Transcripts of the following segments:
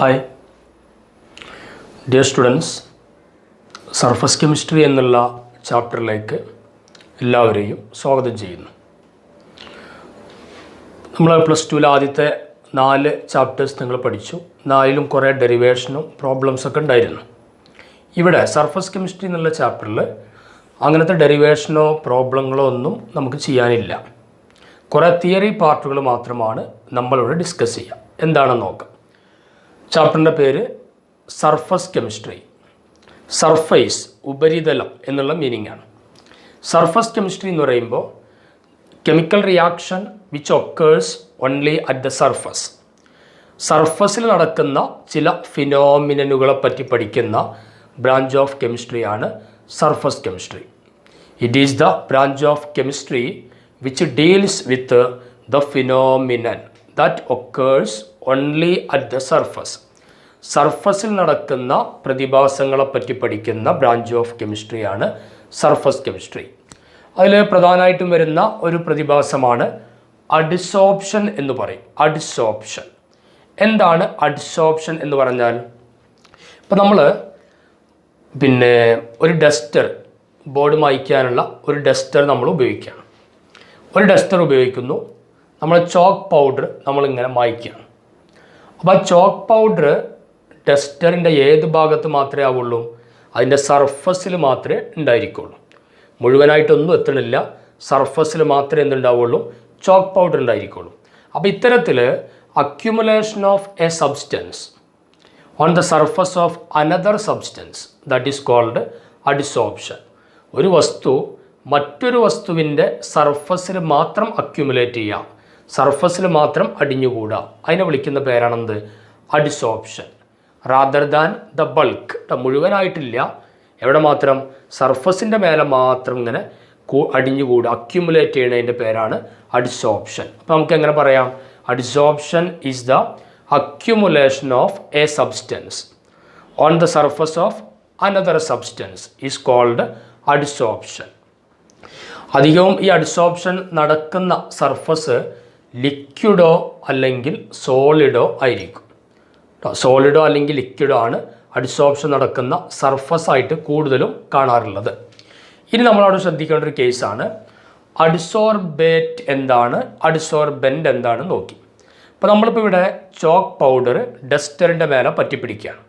Hi dear students, surface chemistry എന്നുള്ള ചാപ്റ്ററിലേക്ക് എല്ലാവരെയും സ്വാഗതം ചെയ്യുന്നു. നമ്മൾ പ്ലസ് ടുവിൽ ആദ്യത്തെ 4 ചാപ്റ്റേഴ്സ് നിങ്ങൾ പഠിച്ചു. 4ലും കുറേ ഡെറിവേഷനും പ്രോബ്ലംസൊക്കെ ഉണ്ടായിരുന്നു. ഇവിടെ സർഫസ് കെമിസ്ട്രി എന്നുള്ള ചാപ്റ്ററിൽ അങ്ങനത്തെ ഡെറിവേഷനോ പ്രോബ്ലങ്ങളോ ഒന്നും നമുക്ക് ചെയ്യാനില്ല. കുറേ തിയറി പാർട്ടുകൾ മാത്രമാണ് നമ്മളിവിടെ ഡിസ്കസ് ചെയ്യുക. എന്താണെന്ന് നോക്കാം. ചാപ്റ്ററിൻ്റെ പേര് സർഫസ് കെമിസ്ട്രി. സർഫേസ്, ഉപരിതലം എന്നുള്ള മീനിങ് ആണ്. സർഫസ് കെമിസ്ട്രി എന്ന് പറയുമ്പോൾ chemical reaction which occurs only at the surface. സർഫസിൽ നടക്കുന്ന ചില ഫിനോമിനനുകളെ പറ്റി പഠിക്കുന്ന ബ്രാഞ്ച് ഓഫ് കെമിസ്ട്രിയാണ് surface chemistry. It is the branch of chemistry which deals with the phenomenon that occurs only at the surface. സർഫസിൽ നടക്കുന്ന പ്രതിഭാസങ്ങളെപ്പറ്റി പഠിക്കുന്ന ബ്രാഞ്ച് ഓഫ് കെമിസ്ട്രിയാണ് സർഫസ് കെമിസ്ട്രി. അതിൽ പ്രധാനമായിട്ടും വരുന്ന ഒരു പ്രതിഭാസമാണ് അഡിസോർപ്ഷൻ എന്ന് പറയും. അഡിസോർപ്ഷൻ എന്താണ്? അഡിസോർപ്ഷൻ എന്ന് പറഞ്ഞാൽ, ഇപ്പം നമ്മൾ ഒരു ഡസ്റ്റർ, ബോർഡ് മായ്ക്കാനുള്ള ഒരു ഡസ്റ്റർ നമ്മൾ ഉപയോഗിക്കുകയാണ്. ഒരു ഡസ്റ്റർ ഉപയോഗിക്കുന്നു, നമ്മൾ ചോക്ക് പൗഡർ നമ്മളിങ്ങനെ മായ്ക്കുകയാണ്. അപ്പോൾ ആ ചോക്ക് പൗഡർ ഡസ്റ്ററിൻ്റെ ഏത് ഭാഗത്ത് മാത്രമേ ആവുള്ളൂ? അതിൻ്റെ സർഫസിൽ മാത്രമേ ഉണ്ടായിരിക്കുള്ളൂ. മുഴുവനായിട്ടൊന്നും എത്തണില്ല, സർഫസിൽ മാത്രമേ എന്തുണ്ടാവുള്ളൂ? ചോക്ക് പൗഡർ ഉണ്ടായിരിക്കുള്ളൂ. അപ്പോൾ ഇത്തരത്തിൽ accumulation of a substance on the surface of another substance that is called adsorption. ഒരു വസ്തു മറ്റൊരു വസ്തുവിൻ്റെ സർഫസിൽ മാത്രം അക്യുമുലേറ്റ് ചെയ്യാം, സർഫസിൽ മാത്രം അടിഞ്ഞുകൂടാ. അതിനെ വിളിക്കുന്ന പേരാണെന്ത്? Adsorption. Rather than the bulk. മുഴുവനായിട്ടില്ല, എവിടെ മാത്രം? സർഫസിൻ്റെ മേലെ മാത്രം ഇങ്ങനെ അടിഞ്ഞുകൂടുക, അക്യുമുലേറ്റ് ചെയ്യുന്നതിൻ്റെ പേരാണ് അഡിസോർപ്ഷൻ. അപ്പോൾ നമുക്ക് എങ്ങനെ പറയാം? Adsorption is the accumulation of a substance on the surface of another substance is called adsorption. അധികവും ഈ അഡിസോർപ്ഷൻ നടക്കുന്ന സർഫസ് ലിക്വിഡോ അല്ലെങ്കിൽ സോളിഡോ ആയിരിക്കും. സോളിഡോ അല്ലെങ്കിൽ ലിക്വിഡോ ആണ് അഡിസോർപ്ഷൻ നടക്കുന്ന സർഫസായിട്ട് കൂടുതലും കാണാറുള്ളത്. ഇനി നമ്മളവിടെ ശ്രദ്ധിക്കേണ്ട ഒരു കേസാണ് അഡിസോർബേറ്റ് എന്താണ്, അഡിസോർബെൻ്റ് എന്താണെന്ന് നോക്കി. അപ്പോൾ നമ്മളിപ്പോൾ ഇവിടെ ചോക്ക് പൗഡർ ഡസ്റ്ററിൻ്റെ മേലെ പറ്റിപ്പിടിക്കുകയാണ്.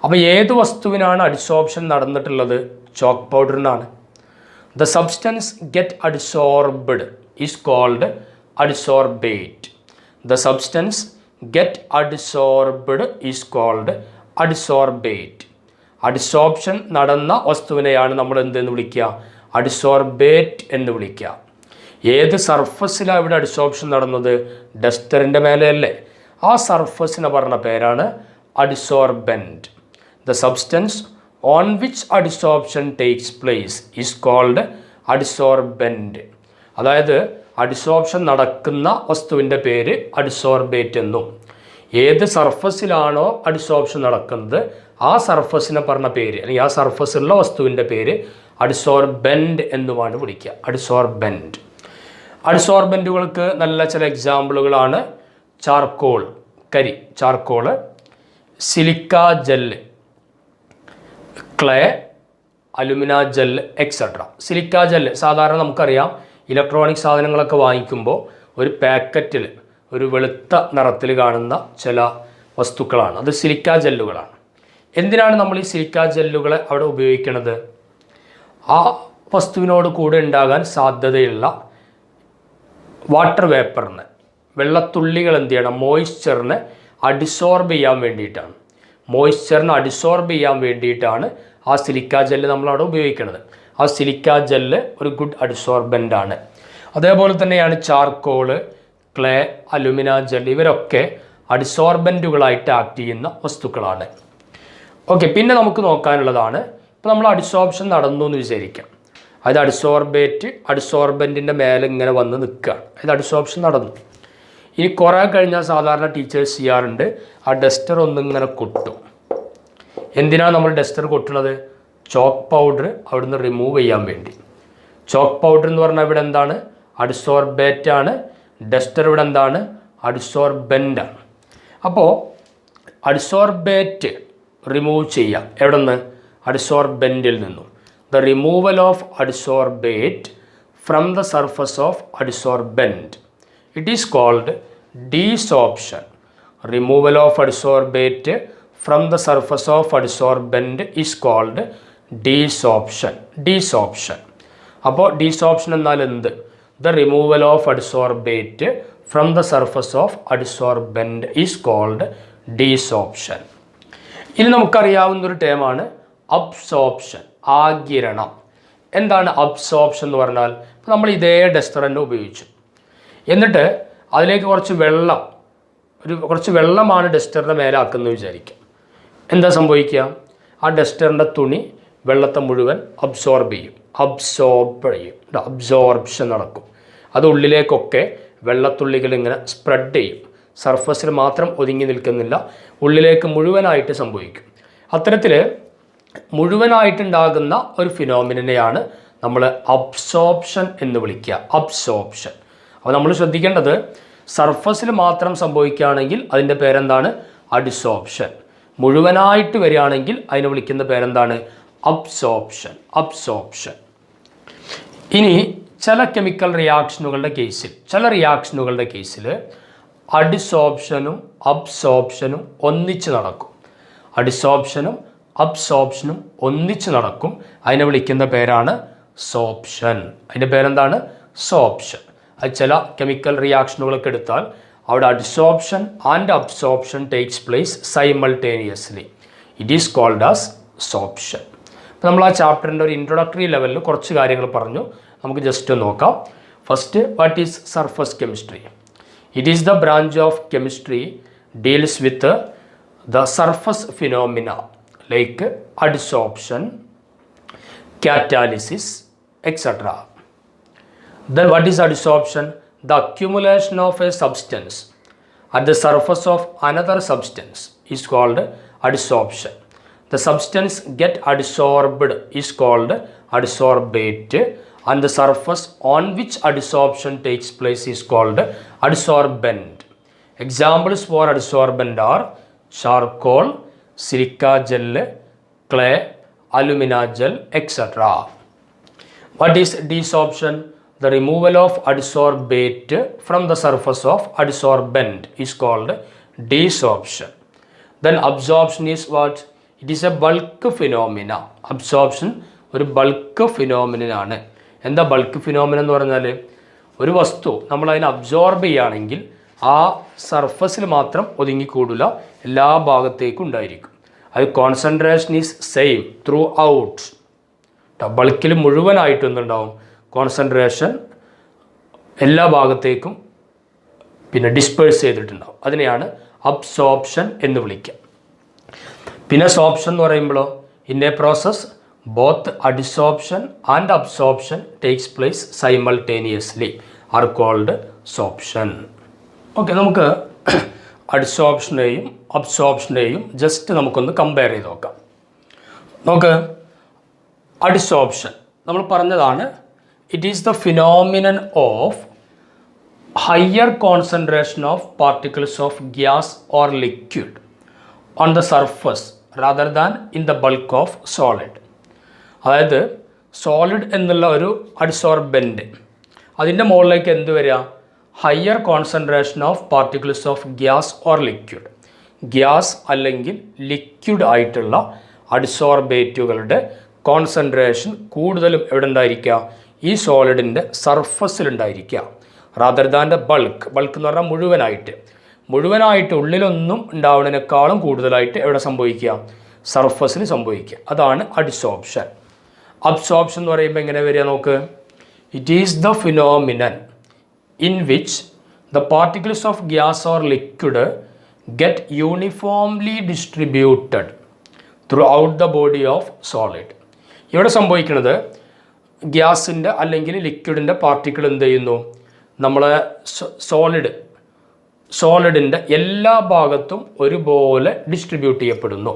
അപ്പോൾ ഏത് വസ്തുവിനാണ് അഡിസോർപ്ഷൻ നടന്നിട്ടുള്ളത്? ചോക്ക് പൗഡറിനാണ്. The substance get adsorbed is called adsorbate. The substance get adsorbed is called adsorbate. Adsorption നടന്ന വസ്തുവിനെയാണ് നമ്മൾ എന്തെന്ന് വിളിക്കുക? അഡിസോർബേറ്റ് എന്ന് വിളിക്കുക. ഏത് സർഫസിലാണ് ഇവിടെ അഡിസോർപ്ഷൻ നടന്നത്? ഡസ്റ്ററിൻ്റെ മേലെയല്ലേ? ആ സർഫസിനെ പറഞ്ഞ പേരാണ് adsorbent. The substance on which adsorption takes place is called adsorbent. അതായത് അഡിസോർപ്ഷൻ നടക്കുന്ന വസ്തുവിൻ്റെ പേര് അഡിസോർബേറ്റ് എന്നും, ഏത് സർഫസിലാണോ അഡിസോർപ്ഷൻ നടക്കുന്നത് ആ സർഫസിനെ പറഞ്ഞ പേര്, അല്ലെങ്കിൽ ആ സർഫസിലുള്ള വസ്തുവിൻ്റെ പേര് അഡിസോർബെൻ്റ് എന്നുമാണ് വിളിക്കുക. അഡിസോർബെൻ്റ്. അഡിസോർബെൻറ്റുകൾക്ക് നല്ല ചില എക്സാമ്പിളുകളാണ് ചാർക്കോൾ, കരി, charcoal, silica gel, clay, alumina gel etcetera. Silica gel സാധാരണ നമുക്കറിയാം, ഇലക്ട്രോണിക് സാധനങ്ങളൊക്കെ വാങ്ങിക്കുമ്പോൾ ഒരു പാക്കറ്റിൽ ഒരു വെളുത്ത നിറത്തിൽ കാണുന്ന ചില വസ്തുക്കളാണ്, അത് സിലിക്ക ജെല്ലുകളാണ്. എന്തിനാണ് നമ്മൾ ഈ സിലിക്ക ജെല്ലുകളെ അവിടെ ഉപയോഗിക്കുന്നത്? ആ വസ്തുവിനോട് കൂടെ ഉണ്ടാകാൻ സാധ്യതയുള്ള വാട്ടർ വേപ്പറിന്, വെള്ളത്തുള്ളികൾ എന്ത് ചെയ്യണം? മോയ്സ്ചറിനെ അഡിസോർബ് ചെയ്യാൻ വേണ്ടിയിട്ടാണ്. മോയ്സ്ചറിനെ അഡിസോർബ് ചെയ്യാൻ വേണ്ടിയിട്ടാണ് ആ സിലിക്ക ജെല്ല് നമ്മളവിടെ ഉപയോഗിക്കുന്നത്. ആ സിലിക്ക ജെല്ല് ഒരു ഗുഡ് അഡിസോർബൻ്റ് ആണ്. അതേപോലെ തന്നെയാണ് ചാർക്കോള്, ക്ലേ, അലുമിന ജെല്ല്, ഇവരൊക്കെ അഡിസോർബൻറ്റുകളായിട്ട് ആക്ട് ചെയ്യുന്ന വസ്തുക്കളാണ്. ഓക്കെ, പിന്നെ നമുക്ക് നോക്കാനുള്ളതാണ്, ഇപ്പോൾ നമ്മൾ അഡിസോർപ്ഷൻ നടന്നു എന്ന് വിചാരിക്കാം. അത് അഡിസോർബൻറ്റിൻ്റെ മേലെ ഇങ്ങനെ വന്ന് നിൽക്കുകയാണ്. അത് അഡിസോർപ്ഷൻ നടന്നു. ഇനി കുറേ കഴിഞ്ഞാൽ സാധാരണ ടീച്ചേഴ്സ് ചെയ്യാറുണ്ട്, ആ ഡസ്റ്റർ ഒന്നിങ്ങനെ കൊട്ടും. എന്തിനാണ് നമ്മൾ ഡസ്റ്റർ കൊട്ടുന്നത്? ചോക്ക് പൗഡർ അവിടുന്ന് റിമൂവ് ചെയ്യാൻ വേണ്ടി. ചോക്ക് പൗഡർ എന്ന് പറഞ്ഞാൽ ഇവിടെ എന്താണ്? അഡിസോർബേറ്റ് ആണ്. ഡസ്റ്റർ ഇവിടെ എന്താണ്? അഡിസോർബൻ്റ് ആണ്. അപ്പോൾ അഡ്സോർബേറ്റ് റിമൂവ് ചെയ്യുക. എവിടെ നിന്ന്? അഡ്സോർബെൻറ്റിൽ നിന്നും. The removal of adsorbate from the surface of adsorbent. It is called desorption. Removal of adsorbate from the surface of adsorbent is called desorption. Desorption. അപ്പോൾ ഡീസോപ്ഷൻ എന്നാൽ എന്ത്? The removal of adsorbate from the surface of adsorbent is called desorption. ഇനി നമുക്കറിയാവുന്നൊരു ടേമാണ് absorption, ആഗിരണം. എന്താണ് absorption എന്ന് പറഞ്ഞാൽ? ഇപ്പോൾ നമ്മൾ ഇതേ ഡസ്റ്റർ തന്നെ ഉപയോഗിച്ചു, എന്നിട്ട് അതിലേക്ക് കുറച്ച് വെള്ളമാണ് ഡസ്റ്ററിൻ്റെ മേലെ ആക്കുന്നത് വിചാരിക്കുക. എന്താ സംഭവിക്കുക? ആ ഡസ്റ്ററിൻ്റെ തുണി വെള്ളത്തെ മുഴുവൻ അബ്സോർബ് ചെയ്യും, അബ്സോർപ്ഷൻ നടക്കും. അത് ഉള്ളിലേക്കൊക്കെ വെള്ളത്തുള്ളികൾ ഇങ്ങനെ സ്പ്രെഡ് ചെയ്യും. സർഫസിൽ മാത്രം ഒതുങ്ങി നിൽക്കുന്നില്ല, ഉള്ളിലേക്ക് മുഴുവനായിട്ട് സംഭവിക്കും. അത്തരത്തിൽ മുഴുവനായിട്ടുണ്ടാകുന്ന ഒരു ഫിനോമിനനെയാണ് നമ്മൾ അബ്സോർപ്ഷൻ എന്ന് വിളിക്കുക. അബ്സോർപ്ഷൻ. അപ്പോൾ നമ്മൾ ശ്രദ്ധിക്കേണ്ടത്, സർഫസിൽ മാത്രം സംഭവിക്കുകയാണെങ്കിൽ അതിൻ്റെ പേരെന്താണ്? അഡിസോർപ്ഷൻ. മുഴുവനായിട്ട് വരികയാണെങ്കിൽ അതിനെ വിളിക്കുന്ന പേരെന്താണ്? അബ്സോർപ്ഷൻ. അബ്സോർപ്ഷൻ. ഇനി ചില കെമിക്കൽ റിയാക്ഷനുകളുടെ കേസിൽ അഡിസോർപ്ഷനും അബ്സോർപ്ഷനും ഒന്നിച്ച് നടക്കും. അബ്സോർപ്ഷനും ഒന്നിച്ച് നടക്കും. അതിനെ വിളിക്കുന്ന പേരാണ് സോപ്ഷൻ. അതിൻ്റെ പേരെന്താണ്? സോപ്ഷൻ. അത് ചില കെമിക്കൽ റിയാക്ഷനുകളൊക്കെ എടുത്താൽ അവിടെ adsorption and absorption takes place simultaneously. It is called as sorption. അപ്പോൾ നമ്മൾ ആ ചാപ്റ്ററിൻ്റെ ഒരു ഇൻട്രൊഡക്ടറി ലെവലിൽ കുറച്ച് കാര്യങ്ങൾ പറഞ്ഞു. നമുക്ക് ജസ്റ്റ് നോക്കാം. First, what is surface chemistry? It is the branch of chemistry deals with the surface phenomena like adsorption, catalysis, etc. Then what is adsorption? The accumulation of a substance at the surface of another substance is called adsorption. The substance get adsorbed is called adsorbate, and the surface on which adsorption takes place is called adsorbent. Examples for adsorbent are charcoal, silica gel, clay, alumina gel, etc. What is desorption? The removal of adsorbate from the surface of adsorbent is called desorption. Then absorption is what? It is a bulk phenomena. Absorption ഒരു bulk phenomenon ആണ്. എന്താ bulk phenomenon എന്ന് പറഞ്ഞാൽ? ഒരു വസ്തു നമ്മളതിനെ absorb ചെയ്യുകയാണെങ്കിൽ ആ സർഫസിൽ മാത്രം ഒതുങ്ങിക്കൂടില്ല, എല്ലാ ഭാഗത്തേക്കും ഉണ്ടായിരിക്കും. അത് concentration is same throughout. ബൾക്കിൽ മുഴുവനായിട്ട് എന്തുണ്ടാവും? കോൺസെൻട്രേഷൻ എല്ലാ ഭാഗത്തേക്കും പിന്നെ ഡിസ്പേഴ്സ് ചെയ്തിട്ടുണ്ടാവും. അതിനെയാണ് അബ്സോർപ്ഷൻ എന്ന് വിളിക്കുക. പിന്നെ സോപ്ഷൻ എന്ന് പറയുമ്പോഴോ, in a process both adsorption and absorption takes place simultaneously are called sorption. Okay, നമുക്ക് അഡിസോർപ്ഷനെയും അബ്സോർപ്ഷനെയും ജസ്റ്റ് നമുക്കൊന്ന് കമ്പയർ ചെയ്ത് നോക്കാം. നമുക്ക് അഡിസോർപ്ഷൻ നമ്മൾ പറഞ്ഞതാണ്, it is the phenomenon of higher concentration of particles of gas or liquid on the surface rather than in the bulk of solid. അതായത് solid എന്നുള്ള ഒരു അഡിസോർബെൻ്റ്, അതിൻ്റെ മുകളിലേക്ക് എന്ത് വരിക? Higher concentration of particles of gas or liquid. Gas അല്ലെങ്കിൽ liquid ആയിട്ടുള്ള അഡിസോർബേറ്റുകളുടെ concentration കൂടുതലും എവിടെ ഉണ്ടായിരിക്കുക? ഈ സോളിഡിൻ്റെ സർഫസിലുണ്ടായിരിക്കുക. റാദർ ദാൻ ദ ബൾക്ക് എന്ന് പറഞ്ഞാൽ മുഴുവനായിട്ട് ഉള്ളിലൊന്നും ഉണ്ടാവുന്നതിനേക്കാളും കൂടുതലായിട്ട് എവിടെ സംഭവിക്കുക? സർഫസിൽ സംഭവിക്കുക. അതാണ് അഡിസോർപ്ഷൻ. അബ്സോർപ്ഷൻ എന്ന് പറയുമ്പോൾ എങ്ങനെ വരിക നോക്ക്? It is the phenomenon in which the particles of gas or liquid get uniformly distributed throughout the body of solid. ഇവിടെ സംഭവിക്കുന്നത് ഗ്യാസിൻ്റെ അല്ലെങ്കിൽ ലിക്വിഡിൻ്റെ പാർട്ടിക്കിൾ എന്ത് ചെയ്യുന്നു? നമ്മളെ സോളിഡിൻ്റെ എല്ലാ ഭാഗത്തും ഒരുപോലെ ഡിസ്ട്രിബ്യൂട്ട് ചെയ്യപ്പെടുന്നു.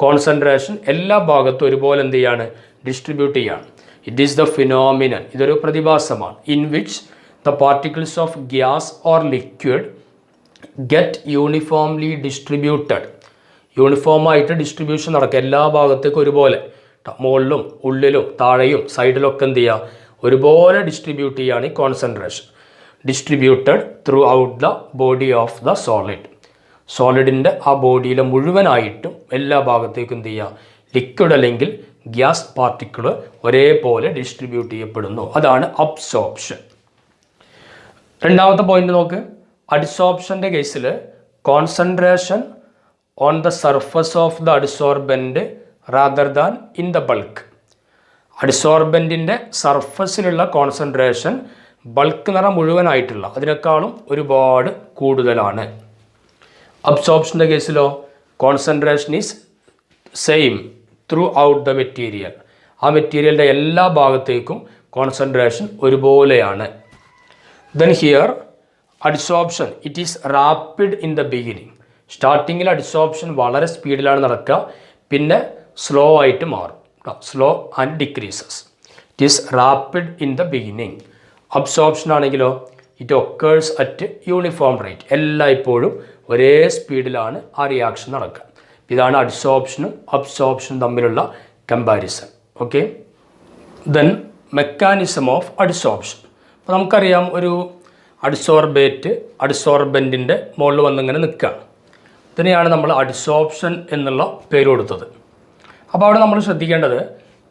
കോൺസെൻട്രേഷൻ എല്ലാ ഭാഗത്തും ഒരുപോലെ എന്ത് ചെയ്യാണ്? ഡിസ്ട്രിബ്യൂട്ട് ചെയ്യാണ്. It is the phenomenon. ഇതൊരു പ്രതിഭാസമാണ്. In which the particles of gas or liquid get uniformly distributed യൂണിഫോമായിട്ട് ഡിസ്ട്രിബ്യൂഷൻ നടക്കുക, എല്ലാ ഭാഗത്തേക്കും ഒരുപോലെ, മുകളിലും ഉള്ളിലും താഴെയും സൈഡിലൊക്കെ എന്ത് ചെയ്യുക, ഒരുപോലെ ഡിസ്ട്രിബ്യൂട്ട് ചെയ്യുകയാണ് ഈ concentration. Distributed throughout the body of the solid. സോളിഡിൻ്റെ ആ ബോഡിയിലെ മുഴുവനായിട്ടും എല്ലാ ഭാഗത്തേക്കും എന്ത് ചെയ്യുക, ലിക്വിഡ് അല്ലെങ്കിൽ ഗ്യാസ് പാർട്ടിക്കിൾ ഒരേപോലെ ഡിസ്ട്രിബ്യൂട്ട് ചെയ്യപ്പെടുന്നു. അതാണ് അബ്സോർപ്ഷൻ. രണ്ടാമത്തെ പോയിന്റ് നോക്ക്. അഡ്സോർപ്ഷൻ്റെ കേസിൽ concentration on the surface of the adsorbent rather than in the bulk. അഡ്സോർബൻറ്റിൻ്റെ സർഫസിലുള്ള കോൺസെൻട്രേഷൻ ബൾക്ക് നിറ മുഴുവനായിട്ടുള്ള അതിനേക്കാളും ഒരുപാട് കൂടുതലാണ്. അബ്സോർപ്ഷൻ്റെ കേസിലോ concentration is same throughout the material. ആ മെറ്റീരിയലിൻ്റെ എല്ലാ ഭാഗത്തേക്കും കോൺസെൻട്രേഷൻ ഒരുപോലെയാണ്. Then here adsorption it is rapid in the beginning. സ്റ്റാർട്ടിങ്ങിൽ അഡ്സോർപ്ഷൻ വളരെ സ്പീഡിലാണ് നടക്കുക, പിന്നെ സ്ലോ ആയിട്ട് മാറും, slow and decreases. It is rapid in the beginning. Absorption ആണെങ്കിലോ it occurs at uniform rate. എല്ലായ്പ്പോഴും ഒരേ സ്പീഡിലാണ് ആ റിയാക്ഷൻ നടക്കുക. ഇതാണ് അഡ്സോർപ്ഷനും അബ്സോർപ്ഷനും തമ്മിലുള്ള comparison. Okay. Then mechanism of adsorption. അപ്പോൾ നമുക്കറിയാം ഒരു അഡ്സോർബൻറ്റിൻ്റെ മുകളിൽ വന്നിങ്ങനെ നിൽക്കുകയാണ്. ഇതിനെയാണ് നമ്മൾ അഡ്സോർപ്ഷൻ എന്നുള്ള പേര് കൊടുത്തത്. അപ്പോൾ അവിടെ നമ്മൾ ശ്രദ്ധിക്കേണ്ടത്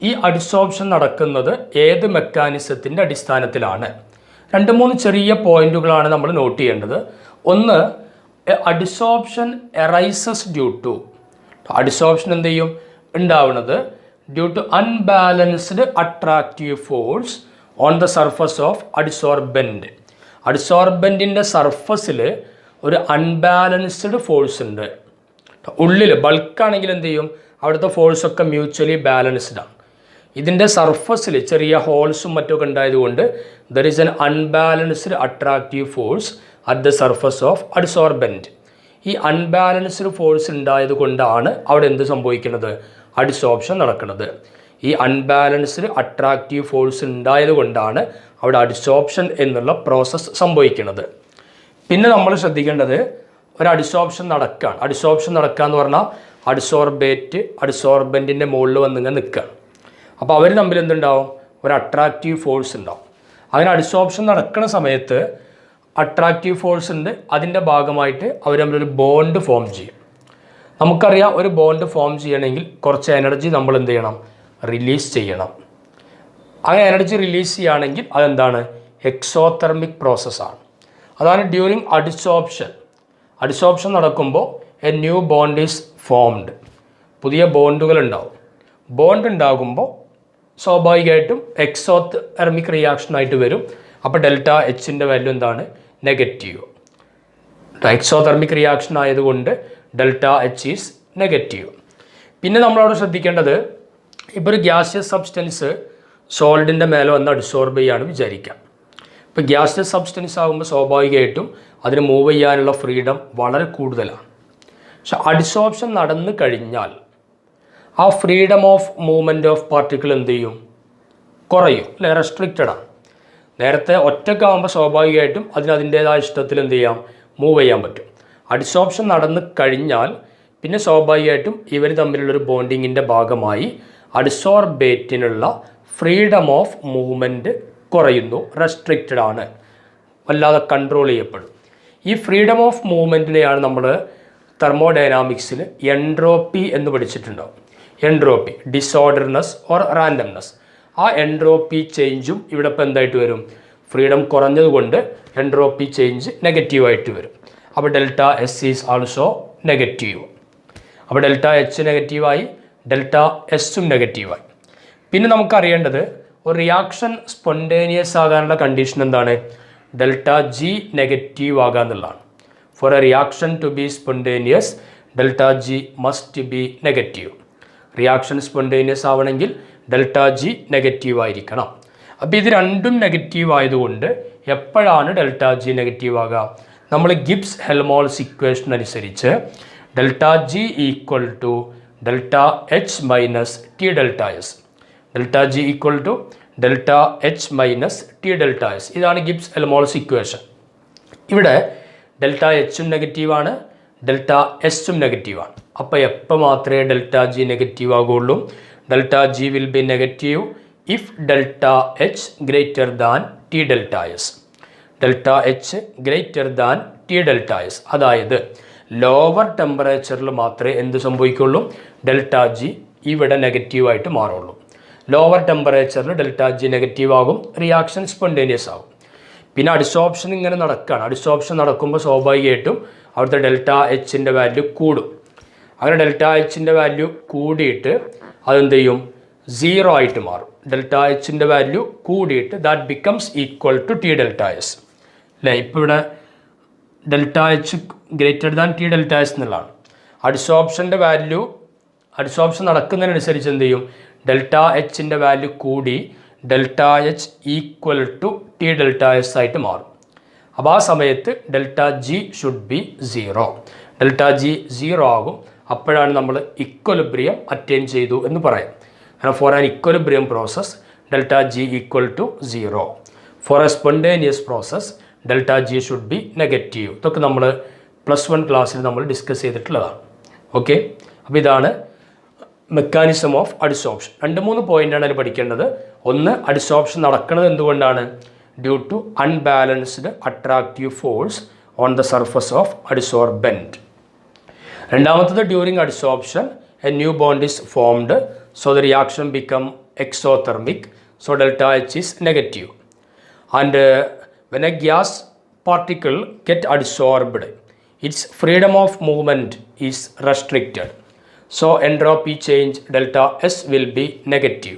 ഈ അഡ്സോർപ്ഷൻ നടക്കുന്നത് ഏത് മെക്കാനിസത്തിൻ്റെ അടിസ്ഥാനത്തിലാണ്. 2-3 ചെറിയ പോയിന്റുകളാണ് നമ്മൾ നോട്ട് ചെയ്യേണ്ടത്. ഒന്ന്, adsorption arises due to. Adsorption എന്ത് ചെയ്യും ഉണ്ടാവുന്നത് due to unbalanced attractive force on the surface of adsorbent. അഡ്സോർബൻറ്റിൻ്റെ സർഫസിൽ ഒരു അൺബാലൻസ്ഡ് ഫോഴ്സ് ഉണ്ട്. ഉള്ളിൽ ബൾക്കാണെങ്കിൽ എന്ത് ചെയ്യും, അവിടുത്തെ ഫോഴ്സൊക്കെ മ്യൂച്വലി ബാലൻസ്ഡ് ആണ്. ഇതിൻ്റെ സർഫസിൽ ചെറിയ ഹോൾസും മറ്റൊക്കെ ഉണ്ടായതുകൊണ്ട് there is N unbalanced attractive force at the surface of adsorbent. ഈ അൺബാലൻസ്ഡ് ഫോഴ്സ് ഉണ്ടായത് കൊണ്ടാണ് അവിടെ എന്ത് സംഭവിക്കുന്നത്, അഡ്സോർപ്ഷൻ നടക്കുന്നത്. ഈ അൺബാലൻസ്ഡ് അട്രാക്റ്റീവ് ഫോഴ്സ് ഉണ്ടായത് കൊണ്ടാണ് അവിടെ അഡ്സോർപ്ഷൻ എന്നുള്ള പ്രോസസ്സ് സംഭവിക്കുന്നത്. പിന്നെ നമ്മൾ ശ്രദ്ധിക്കേണ്ടത് ഒരു അഡ്സോർപ്ഷൻ നടക്കുകയാണ്. അഡ്സോർപ്ഷൻ നടക്കുക എന്ന് പറഞ്ഞാൽ അഡ്സോർബൻറ്റിൻ്റെ മുകളിൽ വന്നിങ്ങനെ നിൽക്കുകയാണ്. അപ്പോൾ അവർ തമ്മിൽ എന്തുണ്ടാവും, ഒരു അട്രാക്റ്റീവ് ഫോഴ്സ് ഉണ്ടാവും. അങ്ങനെ അഡ്സോർപ്ഷൻ നടക്കുന്ന സമയത്ത് അട്രാക്റ്റീവ് ഫോഴ്സ് ഉണ്ട്, അതിൻ്റെ ഭാഗമായിട്ട് അവർ തമ്മിലൊരു ബോണ്ട് ഫോം ചെയ്യും. നമുക്കറിയാം ഒരു ബോണ്ട് ഫോം ചെയ്യണമെങ്കിൽ കുറച്ച് എനർജി നമ്മൾ എന്ത് ചെയ്യണം, റിലീസ് ചെയ്യണം. അങ്ങനെ എനർജി റിലീസ് ചെയ്യുകയാണെങ്കിൽ അതെന്താണ്, എക്സോതെർമിക് പ്രോസസ്സാണ്. അതാണ് ഡ്യൂറിങ് അഡ്സോർപ്ഷൻ നടക്കുമ്പോൾ A new bond is formed. പുതിയ ബോണ്ടുകൾ ഉണ്ടാവും. ബോണ്ട് ഉണ്ടാകുമ്പോൾ സ്വാഭാവികമായിട്ടും എക്സോതെർമിക് റിയാക്ഷനായിട്ട് വരും. അപ്പോൾ ഡെൽറ്റ എച്ചിൻ്റെ വാല്യൂ എന്താണ്, നെഗറ്റീവ്. എക്സോതെർമിക് റിയാക്ഷൻ ആയതുകൊണ്ട് ഡെൽറ്റ എച്ച് ഈസ് നെഗറ്റീവ്. പിന്നെ നമ്മളവിടെ ശ്രദ്ധിക്കേണ്ടത്, ഇപ്പോൾ ഒരു ഗ്യാസിയസ് സബ്സ്റ്റൻസ് സോളിഡിൻ്റെ മേലെ വന്ന് അഡ്സോർബ് ചെയ്യുകയാണ് വിചാരിക്കാം. ഇപ്പോൾ ഗ്യാസിയസ് സബ്സ്റ്റൻസ് ആകുമ്പോൾ സ്വാഭാവികമായിട്ടും അതിന് മൂവ് ചെയ്യാനുള്ള ഫ്രീഡം വളരെ കൂടുതലാണ്. പക്ഷെ അഡ്സോർപ്ഷൻ നടന്നു കഴിഞ്ഞാൽ ആ freedom of movement of particle എന്ത് ചെയ്യും, കുറയും, അല്ലെ, റെസ്ട്രിക്റ്റഡ് ആണ്. നേരത്തെ ഒറ്റക്കാവുമ്പോൾ സ്വാഭാവികമായിട്ടും അതിൻ്റേതായ ഇഷ്ടത്തിൽ എന്ത് ചെയ്യാം, മൂവ് ചെയ്യാൻ പറ്റും. അഡ്സോർപ്ഷൻ നടന്നു കഴിഞ്ഞാൽ പിന്നെ സ്വാഭാവികമായിട്ടും ഇവർ തമ്മിലുള്ളൊരു ബോണ്ടിങ്ങിൻ്റെ ഭാഗമായി അഡ്സോർബേറ്റിനുള്ള ഫ്രീഡം ഓഫ് മൂവ്മെൻറ്റ് കുറയുന്നു, റെസ്ട്രിക്റ്റഡ് ആണ്, വല്ലാതെ കൺട്രോൾ ചെയ്യപ്പെടും. ഈ ഫ്രീഡം ഓഫ് മൂവ്മെൻറ്റിനെയാണ് നമ്മൾ തെർമോഡൈനാമിക്സിൽ എൻട്രോപ്പി എന്ന് പഠിച്ചിട്ടുണ്ടാവും. Entropy, disorderness or randomness. ആ എൻട്രോപ്പി ചേഞ്ചും ഇവിടെ ഇപ്പോൾ എന്തായിട്ട് വരും, ഫ്രീഡം കുറഞ്ഞതുകൊണ്ട് എൻട്രോപ്പി ചേഞ്ച് നെഗറ്റീവായിട്ട് വരും. അപ്പോൾ delta S is also negative. അപ്പോൾ ഡെൽറ്റ എച്ച് നെഗറ്റീവായി, ഡെൽറ്റ എസും നെഗറ്റീവായി. പിന്നെ നമുക്കറിയേണ്ടത് ഒരു റിയാക്ഷൻ സ്പോണ്ടേനിയസ് ആകാനുള്ള കണ്ടീഷൻ എന്താണ്, ഡെൽറ്റ ജി നെഗറ്റീവ് ആകുക എന്നുള്ളതാണ്. For a reaction to be spontaneous delta G must be negative. Reaction spontaneous ആവണമെങ്കിൽ ഡെൽറ്റ ജി നെഗറ്റീവ് ആയിരിക്കണം. അപ്പോൾ ഇത് രണ്ടും നെഗറ്റീവ് ആയതുകൊണ്ട് എപ്പോഴാണ് ഡെൽറ്റ ജി നെഗറ്റീവ് ആകുക, നമ്മൾ ഗിബ്സ് ഹെൽമോൾട്സ് ഇക്വേഷൻ അനുസരിച്ച് delta G equal to delta H minus T delta S. Delta G equal to delta H minus T delta S. ഇതാണ് ഗിബ്സ് ഹെൽമോൾട്സ് ഇക്വേഷൻ. ഇവിടെ ഡെൽറ്റ എച്ചും നെഗറ്റീവാണ്, delta എസും നെഗറ്റീവാണ്. അപ്പോൾ എപ്പോൾ മാത്രമേ ഡെൽറ്റ ജി നെഗറ്റീവ് ആകുള്ളൂ? Delta G will be negative if delta H greater than T delta S. Delta H greater than T delta S. അതായത് ലോവർ ടെമ്പറേച്ചറിൽ മാത്രമേ എന്ത് സംഭവിക്കുള്ളൂ? ഡെൽറ്റ ജി ഇവിടെ നെഗറ്റീവായിട്ട് മാറുള്ളൂ. ലോവർ ടെമ്പറേച്ചറിൽ ഡെൽറ്റ ജി നെഗറ്റീവ് ആകും, റിയാക്ഷൻ സ്പോണ്ടേനിയസ് ആകും. പിന്നെ അഡിസോർപ്ഷൻ ഇങ്ങനെ നടക്കുകയാണ്. അഡിസോർപ്ഷൻ നടക്കുമ്പോൾ സ്വാഭാവികമായിട്ടും അവിടുത്തെ ഡെൽറ്റ എച്ചിൻ്റെ വാല്യൂ കൂടും. അങ്ങനെ ഡെൽറ്റ എച്ചിൻ്റെ വാല്യൂ കൂടിയിട്ട് അതെന്ത് ചെയ്യും? 0 ആയിട്ട് മാറും. ഡെൽറ്റ എച്ചിൻ്റെ വാല്യൂ കൂടിയിട്ട് that becomes equal to T delta S അല്ലേ? ഇപ്പോൾ ഇവിടെ delta H greater than T delta S എന്നുള്ളതാണ്. അഡിസോർപ്ഷൻ്റെ വാല്യൂ, അഡിസോർപ്ഷൻ നടക്കുന്നതിനനുസരിച്ച് എന്ത് ചെയ്യും? ഡെൽറ്റ എച്ചിൻ്റെ വാല്യൂ കൂടി delta H equal to T delta S ആയിട്ട് മാറും. അപ്പോൾ ആ സമയത്ത് delta G should be 0. Delta G 0 ആകും. അപ്പോഴാണ് നമ്മൾ ഇക്വലിബ്രിയം അറ്റൈൻ ചെയ്തു എന്ന് പറയാം. കാരണം for an equilibrium process delta G equal to 0. For a spontaneous process delta G should be negative. ഇതൊക്കെ നമ്മൾ +1 ക്ലാസ്സിൽ നമ്മൾ ഡിസ്കസ് ചെയ്തിട്ടുള്ളതാണ്. ഓക്കെ, അപ്പോൾ ഇതാണ് മെക്കാനിസം ഓഫ് അഡിസോർപ്ഷൻ. 2-3 പോയിൻ്റാണ് അതിൽ പഠിക്കേണ്ടത്. ഒന്ന്, അഡിസോർപ്ഷൻ നടക്കുന്നത് എന്തുകൊണ്ടാണ്? Due to unbalanced attractive force on the surface of adsorbent. രണ്ടാമത്തത്, during adsorption a new bond is formed, so the reaction become exothermic, so delta H is negative. And when a gas particle get adsorbed, its freedom of movement is restricted, so entropy change delta S will be negative.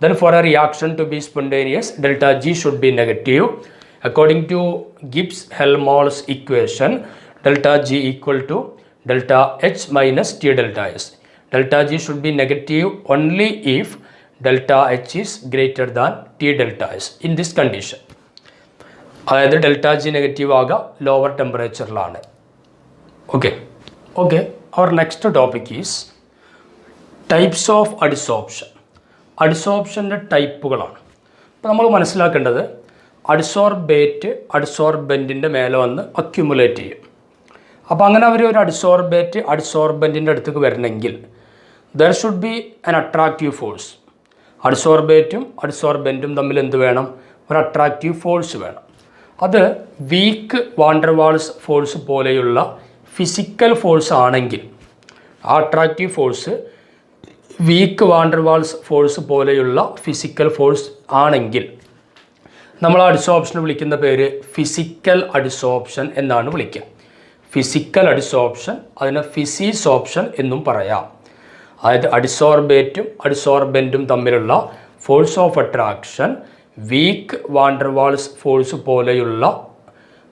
Then for a reaction to be spontaneous, delta G should be negative. According to Gibbs-Helmholtz equation, delta G equal to delta H minus T delta S. Delta G should be negative only if delta H is greater than T delta S. In this condition, അതായത് delta G negative ആകുക lower ടെമ്പറേച്ചറിലാണ്. Okay, our next topic is types of adsorption. അഡിസോർപ്ഷൻ്റെ ടൈപ്പുകളാണ്. അപ്പോൾ നമ്മൾ മനസ്സിലാക്കേണ്ടത്, അഡിസോർബേറ്റ് അഡിസോർബെൻറ്റിൻ്റെ മേലെ വന്ന് അക്യുമുലേറ്റ് ചെയ്യും. അപ്പോൾ അങ്ങനെ അവർ ഒരു അഡിസോർബെൻറ്റിൻ്റെ അടുത്തേക്ക് വരണമെങ്കിൽ there should be an attractive force. അഡിസോർബേറ്റും അഡിസോർബെൻറ്റും തമ്മിൽ എന്ത് വേണം? ഒരു അട്രാക്റ്റീവ് ഫോഴ്സ് വേണം. അത് വീക്ക് വാണ്ടർവാൾസ് ഫോഴ്സ് പോലെയുള്ള ഫിസിക്കൽ ഫോഴ്സ് ആണെങ്കിൽ, ആ attractive force weak van der Waals force പോലെയുള്ള ഫിസിക്കൽ ഫോഴ്സ് ആണെങ്കിൽ നമ്മൾ അഡിസോർപ്ഷനെ വിളിക്കുന്ന പേര് ഫിസിക്കൽ അഡിസോർപ്ഷൻ എന്നാണ് വിളിക്കുക. ഫിസിക്കൽ അഡിസോർപ്ഷൻ, അതിനെ ഫിസിസോർപ്ഷൻ എന്നും പറയാം. അതായത് അഡിസോർബേറ്റും അഡിസോർബെൻറ്റും തമ്മിലുള്ള force of attraction weak van der Waals force പോലെയുള്ള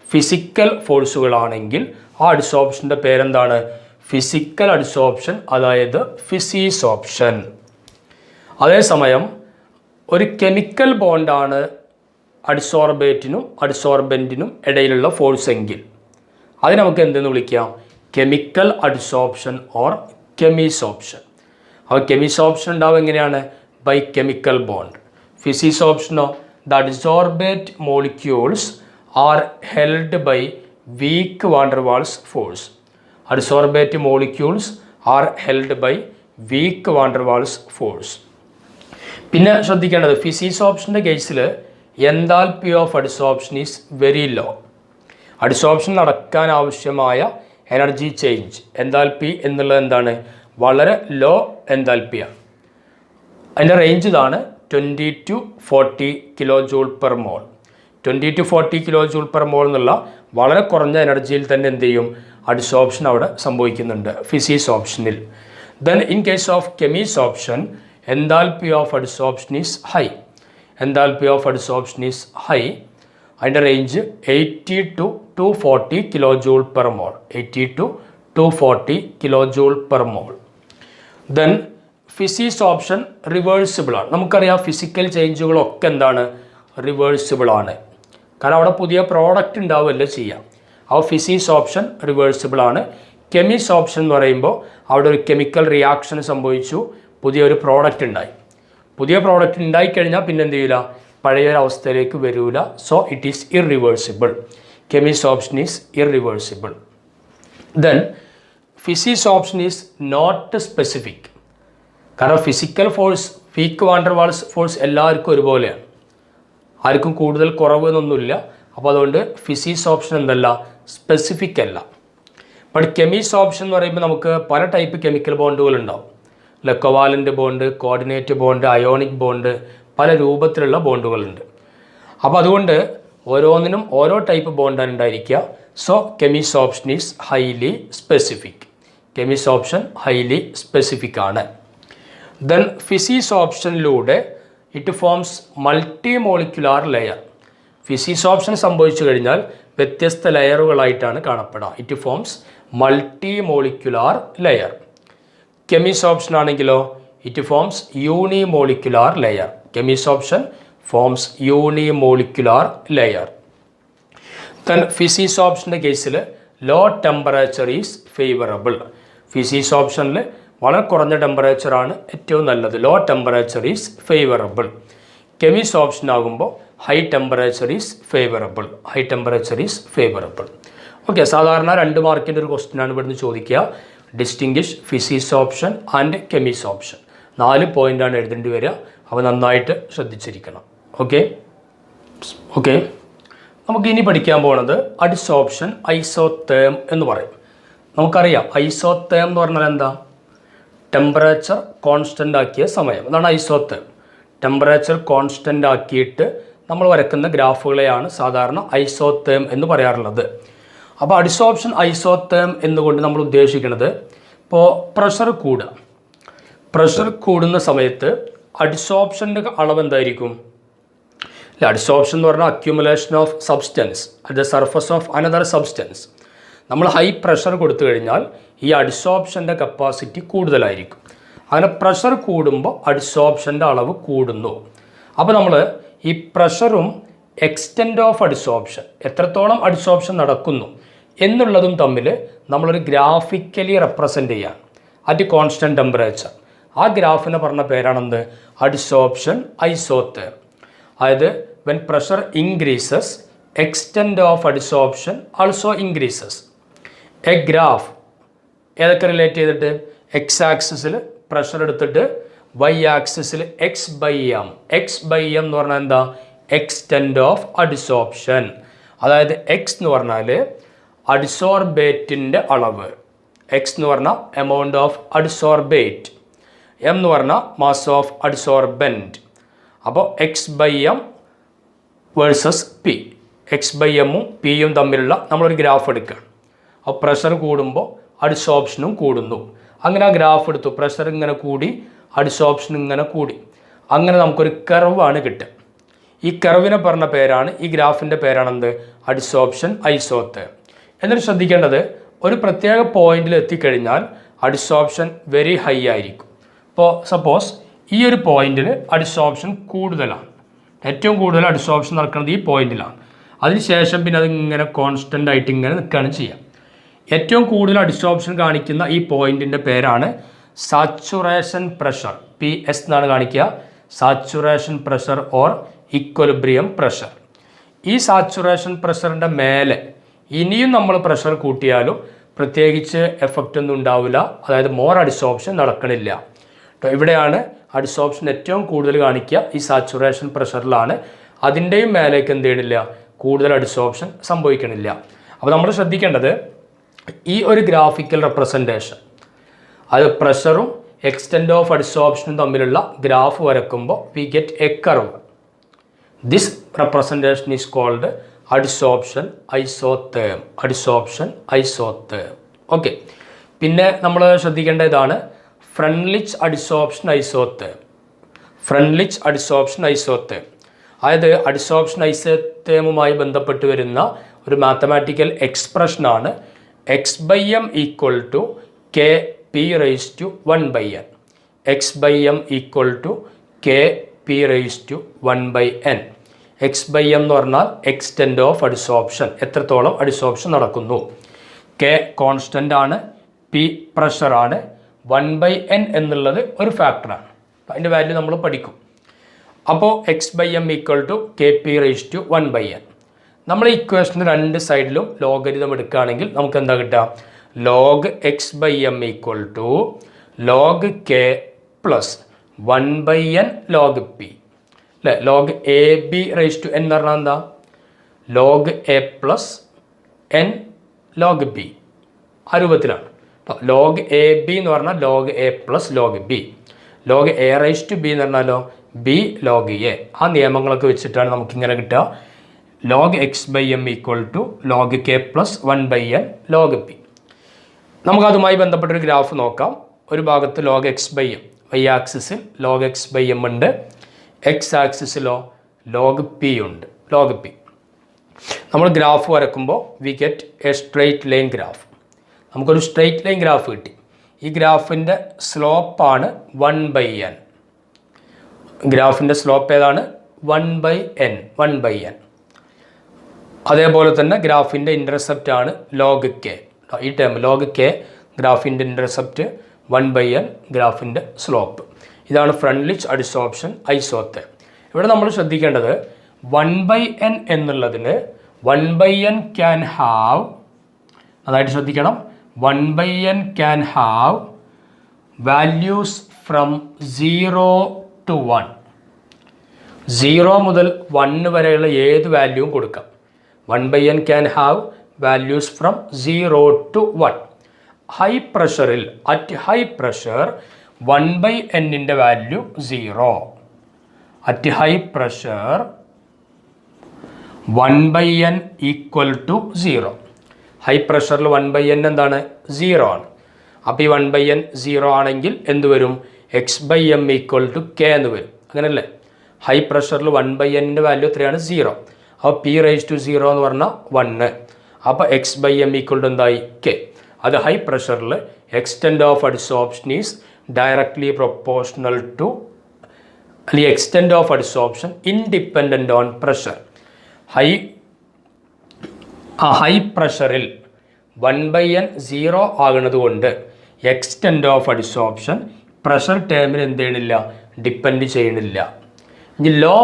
ഫിസിക്കൽ ഫോഴ്സുകളാണെങ്കിൽ ആ അഡിസോർപ്ഷൻ്റെ പേരെന്താണ്? ഫിസിക്കൽ അഡിസോർപ്ഷൻ, അതായത് ഫിസിസോർപ്ഷൻ. അതേസമയം ഒരു കെമിക്കൽ ബോണ്ടാണ് അഡിസോർബേറ്റിനും അഡിസോർബെൻറ്റിനും ഇടയിലുള്ള ഫോഴ്സ് എങ്കിൽ അത് നമുക്ക് എന്തെന്ന് വിളിക്കാം? Chemical adsorption or chemisorption. അപ്പോൾ കെമിസോർപ്ഷൻ ഉണ്ടാവുക എങ്ങനെയാണ്? By chemical bond. ഫിസിസോർപ്ഷനോ, the adsorbate molecules are held by weak van der Waals force. Adsorbate molecules are held by weak van der Waals force. പിന്നെ ശ്രദ്ധിക്കേണ്ടത്, ഫിസിസോർപ്ഷൻ്റെ കേസിൽ enthalpy of adsorption is very low. Adsorption നടക്കാൻ ആവശ്യമായ എനർജി ചേഞ്ച്, എൻതാൽപ്പി എന്നുള്ളത് എന്താണ്? വളരെ ലോ എൻതാൽപ്പിയാണ്. അതിൻ്റെ റേഞ്ച് ഇതാണ് 20 to 40 kilo joule per mall. 20 to 40 kilo joule per മോൾ എന്നുള്ള വളരെ കുറഞ്ഞ എനർജിയിൽ തന്നെ എന്ത് ചെയ്യും? അഡിസോർപ്ഷൻ അവിടെ സംഭവിക്കുന്നുണ്ട് ഫിസിസോർപ്ഷനിൽ. Then in case of chemisorption, enthalpy of adsorption is high. Enthalpy of adsorption is high. അതിൻ്റെ range 80 to 240 kilo joule per mole. 80 to 240 kilo joule per mole. Then physisorption റിവേഴ്സിബിളാണ്. നമുക്കറിയാം ഫിസിക്കൽ ചേഞ്ചുകളൊക്കെ എന്താണ്? റിവേഴ്സിബിളാണ്. കാരണം അവിടെ പുതിയ പ്രോഡക്റ്റ് ഉണ്ടാവുകയല്ലേ ചെയ്യാം. ആ ഫിസിസോർപ്ഷൻ റിവേഴ്സിബിളാണ്. കെമിസോർപ്ഷൻ എന്ന് പറയുമ്പോൾ അവിടെ ഒരു കെമിക്കൽ റിയാക്ഷൻ സംഭവിച്ചു, പുതിയൊരു പ്രോഡക്റ്റ് ഉണ്ടായി. പുതിയ പ്രോഡക്റ്റ് ഉണ്ടായിക്കഴിഞ്ഞാൽ പിന്നെ എന്ത് ചെയ്യില്ല? പഴയൊരവസ്ഥയിലേക്ക് വരില്ല. So it is irreversible. Chemisorption is irreversible. Then physisorption is not specific. കാരണം physical force, weak van der Waals force എല്ലാവർക്കും ഒരുപോലെയാണ്, ആർക്കും കൂടുതൽ കുറവ് എന്നൊന്നുമില്ല. അപ്പോൾ അതുകൊണ്ട് ഫിസിക്സ് ഓപ്ഷൻ എന്തല്ല, സ്പെസിഫിക് അല്ല. ബട്ട് കെമിക്സ് ഓപ്ഷൻ എന്ന് പറയുമ്പോൾ നമുക്ക് പല ടൈപ്പ് കെമിക്കൽ ബോണ്ടുകൾ ഉണ്ടാവും. Covalent bond, coordinate bond, ionic bond, പല രൂപത്തിലുള്ള ബോണ്ടുകളുണ്ട്. അപ്പോൾ അതുകൊണ്ട് ഓരോന്നിനും ഓരോ ടൈപ്പ് ബോണ്ടാണ് ഉണ്ടായിരിക്കുക. So chemisorption is highly specific. Chemisorption highly specific ആണ്. ദെൻ ഫിസിക്സ് ഓപ്ഷനിലൂടെ it forms multi molecular layer. Physisorption സംഭവിച്ചു കഴിഞ്ഞാൽ വ്യത്യസ്ത ലെയറുകളായിട്ടാണ് കാണപ്പെടുക. It forms multi molecular layer. Chemisorption ആണെങ്കിലോ it forms uni molecular layer. Chemisorption forms uni molecular layer. Then ഫിസിക്സ് ഓപ്ഷൻ്റെ കേസിൽ ലോ ടെമ്പറേച്ചർ ഈസ് ഫേവറബിൾ. ഫിസിക്സ് ഓപ്ഷനിൽ വളരെ കുറഞ്ഞ ടെമ്പറേച്ചറാണ് ഏറ്റവും നല്ലത്. Low temperature is favourable. കെമിക്സ് option ആകുമ്പോൾ high temperature is favourable. High temperature is favourable. Okay, സാധാരണ 2 മാർക്കിൻ്റെ ഒരു ക്വസ്റ്റ്യനാണ് ഇവിടുന്ന് ചോദിക്കുക. Distinguish physisorption and chemisorption. 4 പോയിൻ്റാണ് എഴുതേണ്ടി വരിക. അവ നന്നായിട്ട് ശ്രദ്ധിച്ചിരിക്കണം. ഓക്കെ ഓക്കെ നമുക്ക് ഇനി പഠിക്കാൻ പോകുന്നത് അഡിസോർപ്ഷൻ ഐസോതേം എന്ന് പറയും. നമുക്കറിയാം ഐസോതേം എന്ന് പറഞ്ഞാൽ എന്താ, ടെമ്പറേച്ചർ കോൺസ്റ്റൻ്റ് ആക്കിയ സമയം, അതാണ് ഐസോതേം. ടെമ്പറേച്ചർ കോൺസ്റ്റൻ്റ് ആക്കിയിട്ട് നമ്മൾ വരയ്ക്കുന്ന ഗ്രാഫുകളെയാണ് സാധാരണ ഐസോതേം എന്ന് പറയാറുള്ളത്. അപ്പോൾ അഡിസോർപ്ഷൻ ഐസോതേം എന്നുകൊണ്ട് നമ്മൾ ഉദ്ദേശിക്കുന്നത്, ഇപ്പോൾ പ്രഷർ കൂടുന്ന സമയത്ത് അഡിസോർപ്ഷൻ്റെ അളവ് എന്തായിരിക്കും? അഡിസോർപ്ഷൻ എന്ന് പറഞ്ഞാൽ accumulation of substance at the surface of another substance. നമ്മൾ ഹൈ പ്രഷർ കൊടുത്തു കഴിഞ്ഞാൽ ഈ അഡിസോർപ്ഷൻ്റെ കപ്പാസിറ്റി കൂടുതലായിരിക്കും. അങ്ങനെ പ്രഷർ കൂടുമ്പോൾ അഡിസോർപ്ഷൻ്റെ അളവ് കൂടുന്നു. അപ്പോൾ നമ്മൾ ഈ പ്രഷറും എക്സ്റ്റെൻറ്റ് ഓഫ് അഡിസോർപ്ഷൻ, എത്രത്തോളം അഡിസോർപ്ഷൻ നടക്കുന്നു എന്നുള്ളതും തമ്മിൽ നമ്മളൊരു ഗ്രാഫിക്കലി റെപ്രസെൻ്റ് ചെയ്യാൻ അറ്റ് കോൺസ്റ്റൻറ്റ് ടെമ്പറേച്ചർ. ആ ഗ്രാഫിനെ പറഞ്ഞ പേരാണെന്ത്? Adsorption isotherm. അതായത് when pressure increases extent of adsorption also increases. A graph ഏതൊക്കെ റിലേറ്റ് ചെയ്തിട്ട്, എക്സ് ആക്സിസിൽ പ്രഷർ എടുത്തിട്ട് വൈ ആക്സിസിൽ എക്സ് ബൈ എം എന്ന് പറഞ്ഞാൽ എന്താ, എക്സ്റ്റെൻറ്റ് ഓഫ് അഡിസോർപ്ഷൻ. അതായത് എക്സ് എന്ന് പറഞ്ഞാൽ അഡിസോർബേറ്റിൻ്റെ അളവ്, എക്സ് എന്ന് പറഞ്ഞാൽ എമൗണ്ട് ഓഫ് അഡിസോർബേറ്റ്, എം എന്ന് പറഞ്ഞാൽ മാസ് ഓഫ് അഡിസോർബൻറ്റ്. അപ്പോൾ X by M versus P, X by എമ്മും പിയും തമ്മിലുള്ള നമ്മളൊരു ഗ്രാഫ് എടുക്കുകയാണ്. അപ്പോൾ പ്രഷർ കൂടുമ്പോൾ അഡിസോർപ്ഷനും കൂടുന്നു. അങ്ങനെ ആ ഗ്രാഫ് എടുത്തു, പ്രഷർ ഇങ്ങനെ കൂടി അഡിസോർപ്ഷൻ ഇങ്ങനെ കൂടി, അങ്ങനെ നമുക്കൊരു കർവാണ് കിട്ടുക. ഈ കർവിനെ പറഞ്ഞ പേരാണ്, ഈ ഗ്രാഫിൻ്റെ പേരാണെന്ത്, അഡിസോർപ്ഷൻ ഐസോതേം. എന്നിട്ട് ശ്രദ്ധിക്കേണ്ടത്, ഒരു പ്രത്യേക പോയിന്റിൽ എത്തിക്കഴിഞ്ഞാൽ അഡിസോർപ്ഷൻ വെരി ഹൈ ആയിരിക്കും. ഇപ്പോൾ സപ്പോസ് ഈ ഒരു പോയിന്റിൽ അഡിസോർപ്ഷൻ കൂടുതലാണ്, ഏറ്റവും കൂടുതൽ അഡിസോർപ്ഷൻ നടക്കുന്നത് ഈ പോയിന്റിലാണ്. അതിനുശേഷം പിന്നെ അതിങ്ങനെ കോൺസ്റ്റൻ്റ് ആയിട്ട് ഇങ്ങനെ നിൽക്കുകയാണ് ചെയ്യുക. ഏറ്റവും കൂടുതൽ അഡിസോർപ്ഷൻ കാണിക്കുന്ന ഈ പോയിന്റിൻ്റെ പേരാണ് സാച്ചുറേഷൻ പ്രഷർ, PS എന്നാണ് കാണിക്കുക, saturation pressure or equilibrium pressure. ഈ സാച്ചുറേഷൻ പ്രഷറിൻ്റെ മേലെ ഇനിയും നമ്മൾ പ്രഷർ കൂട്ടിയാലും പ്രത്യേകിച്ച് എഫക്റ്റ് ഒന്നും ഉണ്ടാവില്ല, അതായത് മോർ അഡിസോർപ്ഷൻ നടക്കണില്ല. ഇവിടെയാണ് അഡിസോർപ്ഷൻ ഏറ്റവും കൂടുതൽ കാണിക്കുക, ഈ സാച്ചുറേഷൻ പ്രഷറിലാണ്. അതിൻ്റെയും മേലേക്ക് എന്ത് ചെയ്യണില്ല, കൂടുതൽ അഡിസോർപ്ഷൻ സംഭവിക്കണില്ല. അപ്പോൾ നമ്മൾ ശ്രദ്ധിക്കേണ്ടത് ഈ ഒരു ഗ്രാഫിക്കൽ റെപ്രസെൻറ്റേഷൻ, അത് പ്രഷറും എക്സ്റ്റെൻറ്റ് ഓഫ് അഡിസോർപ്ഷനും തമ്മിലുള്ള ഗ്രാഫ് വരക്കുമ്പോൾ we get a curve. This representation is called adsorption isotherm. Adsorption isotherm. Okay, പിന്നെ നമ്മൾ ശ്രദ്ധിക്കേണ്ട ഇതാണ് ഫ്രണ്ട്ലിച്ച് അഡിസോർപ്ഷൻ ഐസോതേം. ഫ്രണ്ട്ലിച്ച് അഡിസോർപ്ഷൻ ഐസോതേം അതായത് അഡിസോർപ്ഷൻ ഐസോതേമുമായി ബന്ധപ്പെട്ട് വരുന്ന ഒരു മാത്തമാറ്റിക്കൽ എക്സ്പ്രഷനാണ് X by M equal to K P raise to 1/n. X by M equal to K P raise to 1/n. X by M എന്ന് പറഞ്ഞാൽ എക്സ്റ്റെൻറ്റ് ഓഫ് അഡിസോർപ്ഷൻ, എത്രത്തോളം അഡിസോർപ്ഷൻ നടക്കുന്നു. കെ കോൺസ്റ്റൻ്റ് ആണ്, പി പ്രഷറാണ്, 1/n എന്നുള്ളത് ഒരു ഫാക്ടറാണ്. അതിൻ്റെ വാല്യൂ നമ്മൾ പഠിക്കും. അപ്പോൾ X by M equal to K P raise to 1/n. നമ്മൾ ഇക്വേഷന് രണ്ട് സൈഡിലും ലോഗരിതം എടുക്കുകയാണെങ്കിൽ നമുക്ക് എന്താ കിട്ടുക, log X by M equal to log K plus 1/n log P അല്ലേ. Log A B raise to N എന്ന് പറഞ്ഞാൽ എന്താ? Log A plus N log B ആ രൂപത്തിലാണ്. ലോഗ് എ ബി എന്ന് പറഞ്ഞാൽ log A plus log B. Log A raise to B എന്ന് പറഞ്ഞാലോ ബി ലോഗ് എ. ആ നിയമങ്ങളൊക്കെ വെച്ചിട്ടാണ് നമുക്കിങ്ങനെ കിട്ടുക. Log X by M equal to log K plus 1/n log P. നമുക്കതുമായി ബന്ധപ്പെട്ടൊരു ഗ്രാഫ് നോക്കാം. ഒരു ഭാഗത്ത് log X by M, Y ആക്സിസിൽ ലോഗ് എക്സ് ബൈ എം ഉണ്ട്, എക്സ് ആക്സിസിലോ ലോഗ് പി ഉണ്ട്. ലോഗ് പി നമ്മൾ ഗ്രാഫ് വരക്കുമ്പോൾ we get a straight line graph. നമുക്കൊരു സ്ട്രെയിറ്റ് ലൈൻ ഗ്രാഫ് കിട്ടി. ഈ ഗ്രാഫിൻ്റെ സ്ലോപ്പാണ് 1/n. ഗ്രാഫിൻ്റെ സ്ലോപ്പ് ഏതാണ്? 1/n. അതേപോലെ തന്നെ ഗ്രാഫിൻ്റെ ഇൻ്റർസെപ്റ്റ് ആണ് ലോഗ് കെ. ഈ ടേം ലോഗ് കെ ഗ്രാഫിൻ്റെ ഇൻ്റർസെപ്റ്റ് 1/n ഗ്രാഫിൻ്റെ സ്ലോപ്പ്. ഇതാണ് ഫ്രണ്ട്ലിച്ച് അഡിസോർപ്ഷൻ ഐസോത്തേം. ഇവിടെ നമ്മൾ ശ്രദ്ധിക്കേണ്ടത് 1/n എന്നുള്ളതിന് 1/n ക്യാൻ ഹാവ്, അതായിട്ട് ശ്രദ്ധിക്കണം, 1/n can have values from 0 to 1. 0 മുതൽ 1 വരെയുള്ള ഏത് വാല്യൂവും കൊടുക്കാം. 1/n can have values from 0 to 1. High പ്രഷറിൽ, അറ്റ് ഹൈ പ്രഷർ 1/nൻ്റെ value 0. At high pressure 1/n equal to 0. High പ്രഷറിൽ 1/n എന്താണ്? 0 ആണ്. അപ്പോൾ ഈ 1/n 0 ആണെങ്കിൽ എന്ത് വരും? X by M equal to k എന്ന് വരും. അങ്ങനെയല്ലേ? ഹൈ പ്രഷറിൽ 1/nൻ്റെ വാല്യൂ എത്രയാണ്? 0. അപ്പോൾ പി റൈസ് ടു 0 എന്ന് പറഞ്ഞാൽ 1. അപ്പോൾ X by M equal to എന്തായി? കെ. അത് ഹൈ പ്രഷറിൽ extent of adsorption is directly proportional to, അല്ലെങ്കിൽ extent of adsorption independent on pressure. High പ്രഷറിൽ 1/n 0 ആകുന്നത് കൊണ്ട് എക്സ്റ്റെൻഡ് ഓഫ് അഡിസോർപ്ഷൻ പ്രഷർ ടേമിൽ എന്ത് ചെയ്യണില്ല? ഡിപ്പെൻഡ് ചെയ്യണില്ല. ഇനി ലോ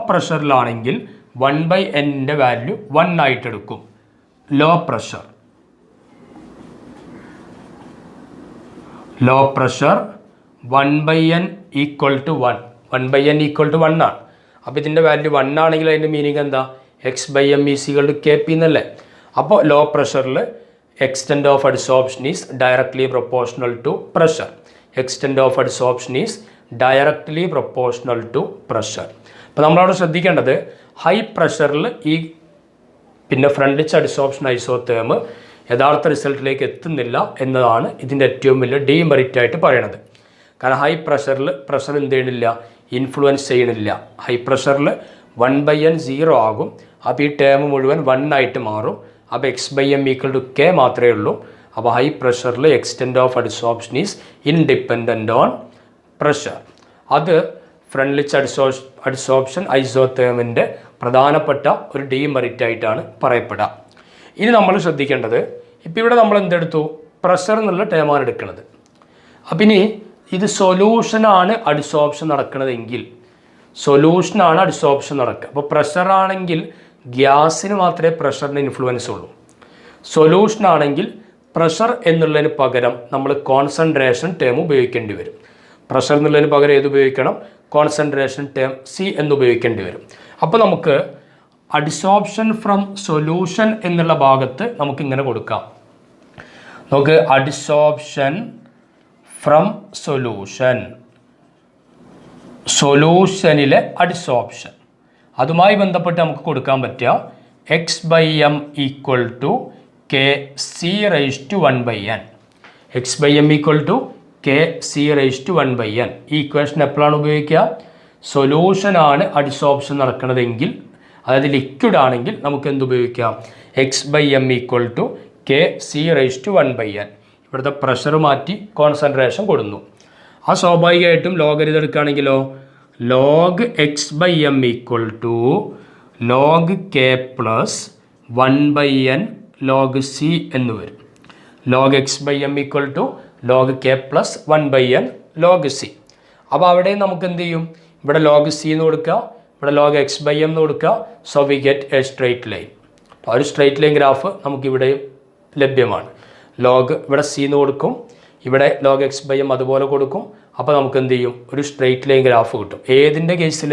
പ്രഷറിലാണെങ്കിൽ 1/nൻ്റെ വാല്യൂ 1 ആയിട്ട് എടുക്കും. Low pressure 1/n equal to 1. 1/n equal to 1 ആണ്. അപ്പോൾ ഇതിൻ്റെ വാല്യൂ 1 ആണെങ്കിൽ അതിൻ്റെ മീനിങ് എന്താ? X by M is equal to K P എന്നല്ലേ. അപ്പോൾ ലോ പ്രഷറിൽ extent of adsorption is directly proportional to pressure. Extent of adsorption is directly proportional to pressure. അപ്പോൾ നമ്മളവിടെ ശ്രദ്ധിക്കേണ്ടത് ഹൈ പ്രഷറിൽ ഈ പിന്നെ ഫ്രണ്ട്ലിച്ച് അഡിസോർപ്ഷൻ ഐസോത്തേം യഥാർത്ഥ റിസൾട്ടിലേക്ക് എത്തുന്നില്ല എന്നതാണ് ഇതിൻ്റെ ഏറ്റവും വലിയ ഡീമെറിറ്റ് ആയിട്ട് പറയണത്. കാരണം ഹൈ പ്രഷറിൽ പ്രഷർ എന്ത് ചെയ്യണില്ല? ഇൻഫ്ലുവൻസ് ചെയ്യണില്ല. ഹൈ പ്രഷറിൽ 1/n 0 ആകും. അപ്പോൾ ഈ ടേം മുഴുവൻ 1 ആയിട്ട് മാറും. അപ്പോൾ X by M equal to K മാത്രമേ ഉള്ളൂ. അപ്പോൾ ഹൈ പ്രഷറിൽ extent of adsorption is independent on pressure. അത് ഫ്രണ്ട്ലിച്ച് അഡിസോർപ്ഷൻ ഐസോത്തേമിൻ്റെ പ്രധാനപ്പെട്ട ഒരു ഡീമെറിറ്റ് ആയിട്ടാണ് പറയപ്പെടുക. ഇനി നമ്മൾ ശ്രദ്ധിക്കേണ്ടത്, ഇപ്പോൾ ഇവിടെ നമ്മൾ എന്തെടുത്തു? പ്രഷർ എന്നുള്ള ടേമാണ് എടുക്കുന്നത്. അപ്പം ഇനി ഇത് സൊല്യൂഷനാണ് അഡിസോർപ്ഷൻ നടക്കുന്നതെങ്കിൽ, സൊല്യൂഷനാണ് അഡിസോർപ്ഷൻ നടക്കുക. അപ്പോൾ പ്രഷറാണെങ്കിൽ ഗ്യാസിന് മാത്രമേ പ്രഷറിന് ഇൻഫ്ലുവൻസ് ഉള്ളൂ. സൊല്യൂഷനാണെങ്കിൽ പ്രഷർ എന്നുള്ളതിന് പകരം നമ്മൾ കോൺസെൻട്രേഷൻ ടേം ഉപയോഗിക്കേണ്ടി വരും. പ്രഷർ എന്നുള്ളതിന് പകരം ഏത് ഉപയോഗിക്കണം? കോൺസെൻട്രേഷൻ ടേം സി എന്ന് ഉപയോഗിക്കേണ്ടി വരും. അപ്പോൾ നമുക്ക് അഡിസോർപ്ഷൻ ഫ്രം സൊല്യൂഷൻ എന്നുള്ള ഭാഗത്ത് നമുക്കിങ്ങനെ കൊടുക്കാം. നമുക്ക് അഡിസോർപ്ഷൻ ഫ്രം സൊല്യൂഷനിലെ അഡിസോർപ്ഷൻ, അതുമായി ബന്ധപ്പെട്ട് നമുക്ക് കൊടുക്കാൻ പറ്റുക x by M equal to K C raise to 1/n. X by M equal to K C raise to 1/n. ഈ ഇക്വേഷൻ എപ്പോഴാണ് ഉപയോഗിക്കുക? സൊല്യൂഷനാണ് അഡിസോർപ്ഷൻ നടക്കുന്നതെങ്കിൽ, അതായത് ലിക്വിഡ് ആണെങ്കിൽ നമുക്ക് എന്ത് ഉപയോഗിക്കാം? X by M equal to K C raise to 1/n. ഇവിടുത്തെ pressure മാറ്റി കോൺസെൻട്രേഷൻ കൊടുന്നു. ആ സ്വാഭാവികമായിട്ടും ലോഗരിതം എടുക്കുകയാണെങ്കിലോ log X by M equal to log K plus 1/n log C എന്ന് വരും. Log X by M equal to log K plus 1/n log C. അപ്പോൾ അവിടെ നമുക്ക് എന്ത് ചെയ്യും? ഇവിടെ ലോഗ് സി എന്ന് കൊടുക്കുക, ഇവിടെ ലോഗ് എക്സ് ബൈ എം എന്ന് കൊടുക്കുക. So we get a straight line. അപ്പോൾ ഒരു സ്ട്രെയിറ്റ് ലൈൻ ഗ്രാഫ് നമുക്കിവിടെ ലഭ്യമാണ്. ലോഗ് ഇവിടെ സി എന്ന് കൊടുക്കും, ഇവിടെ log x/m അതുപോലെ കൊടുക്കും. അപ്പോൾ നമുക്ക് എന്ത് ചെയ്യും, ഒരു സ്ട്രെയിറ്റ് ലൈൻ ഗ്രാഫ് കിട്ടും. ഏതിൻ്റെ കേസിൽ?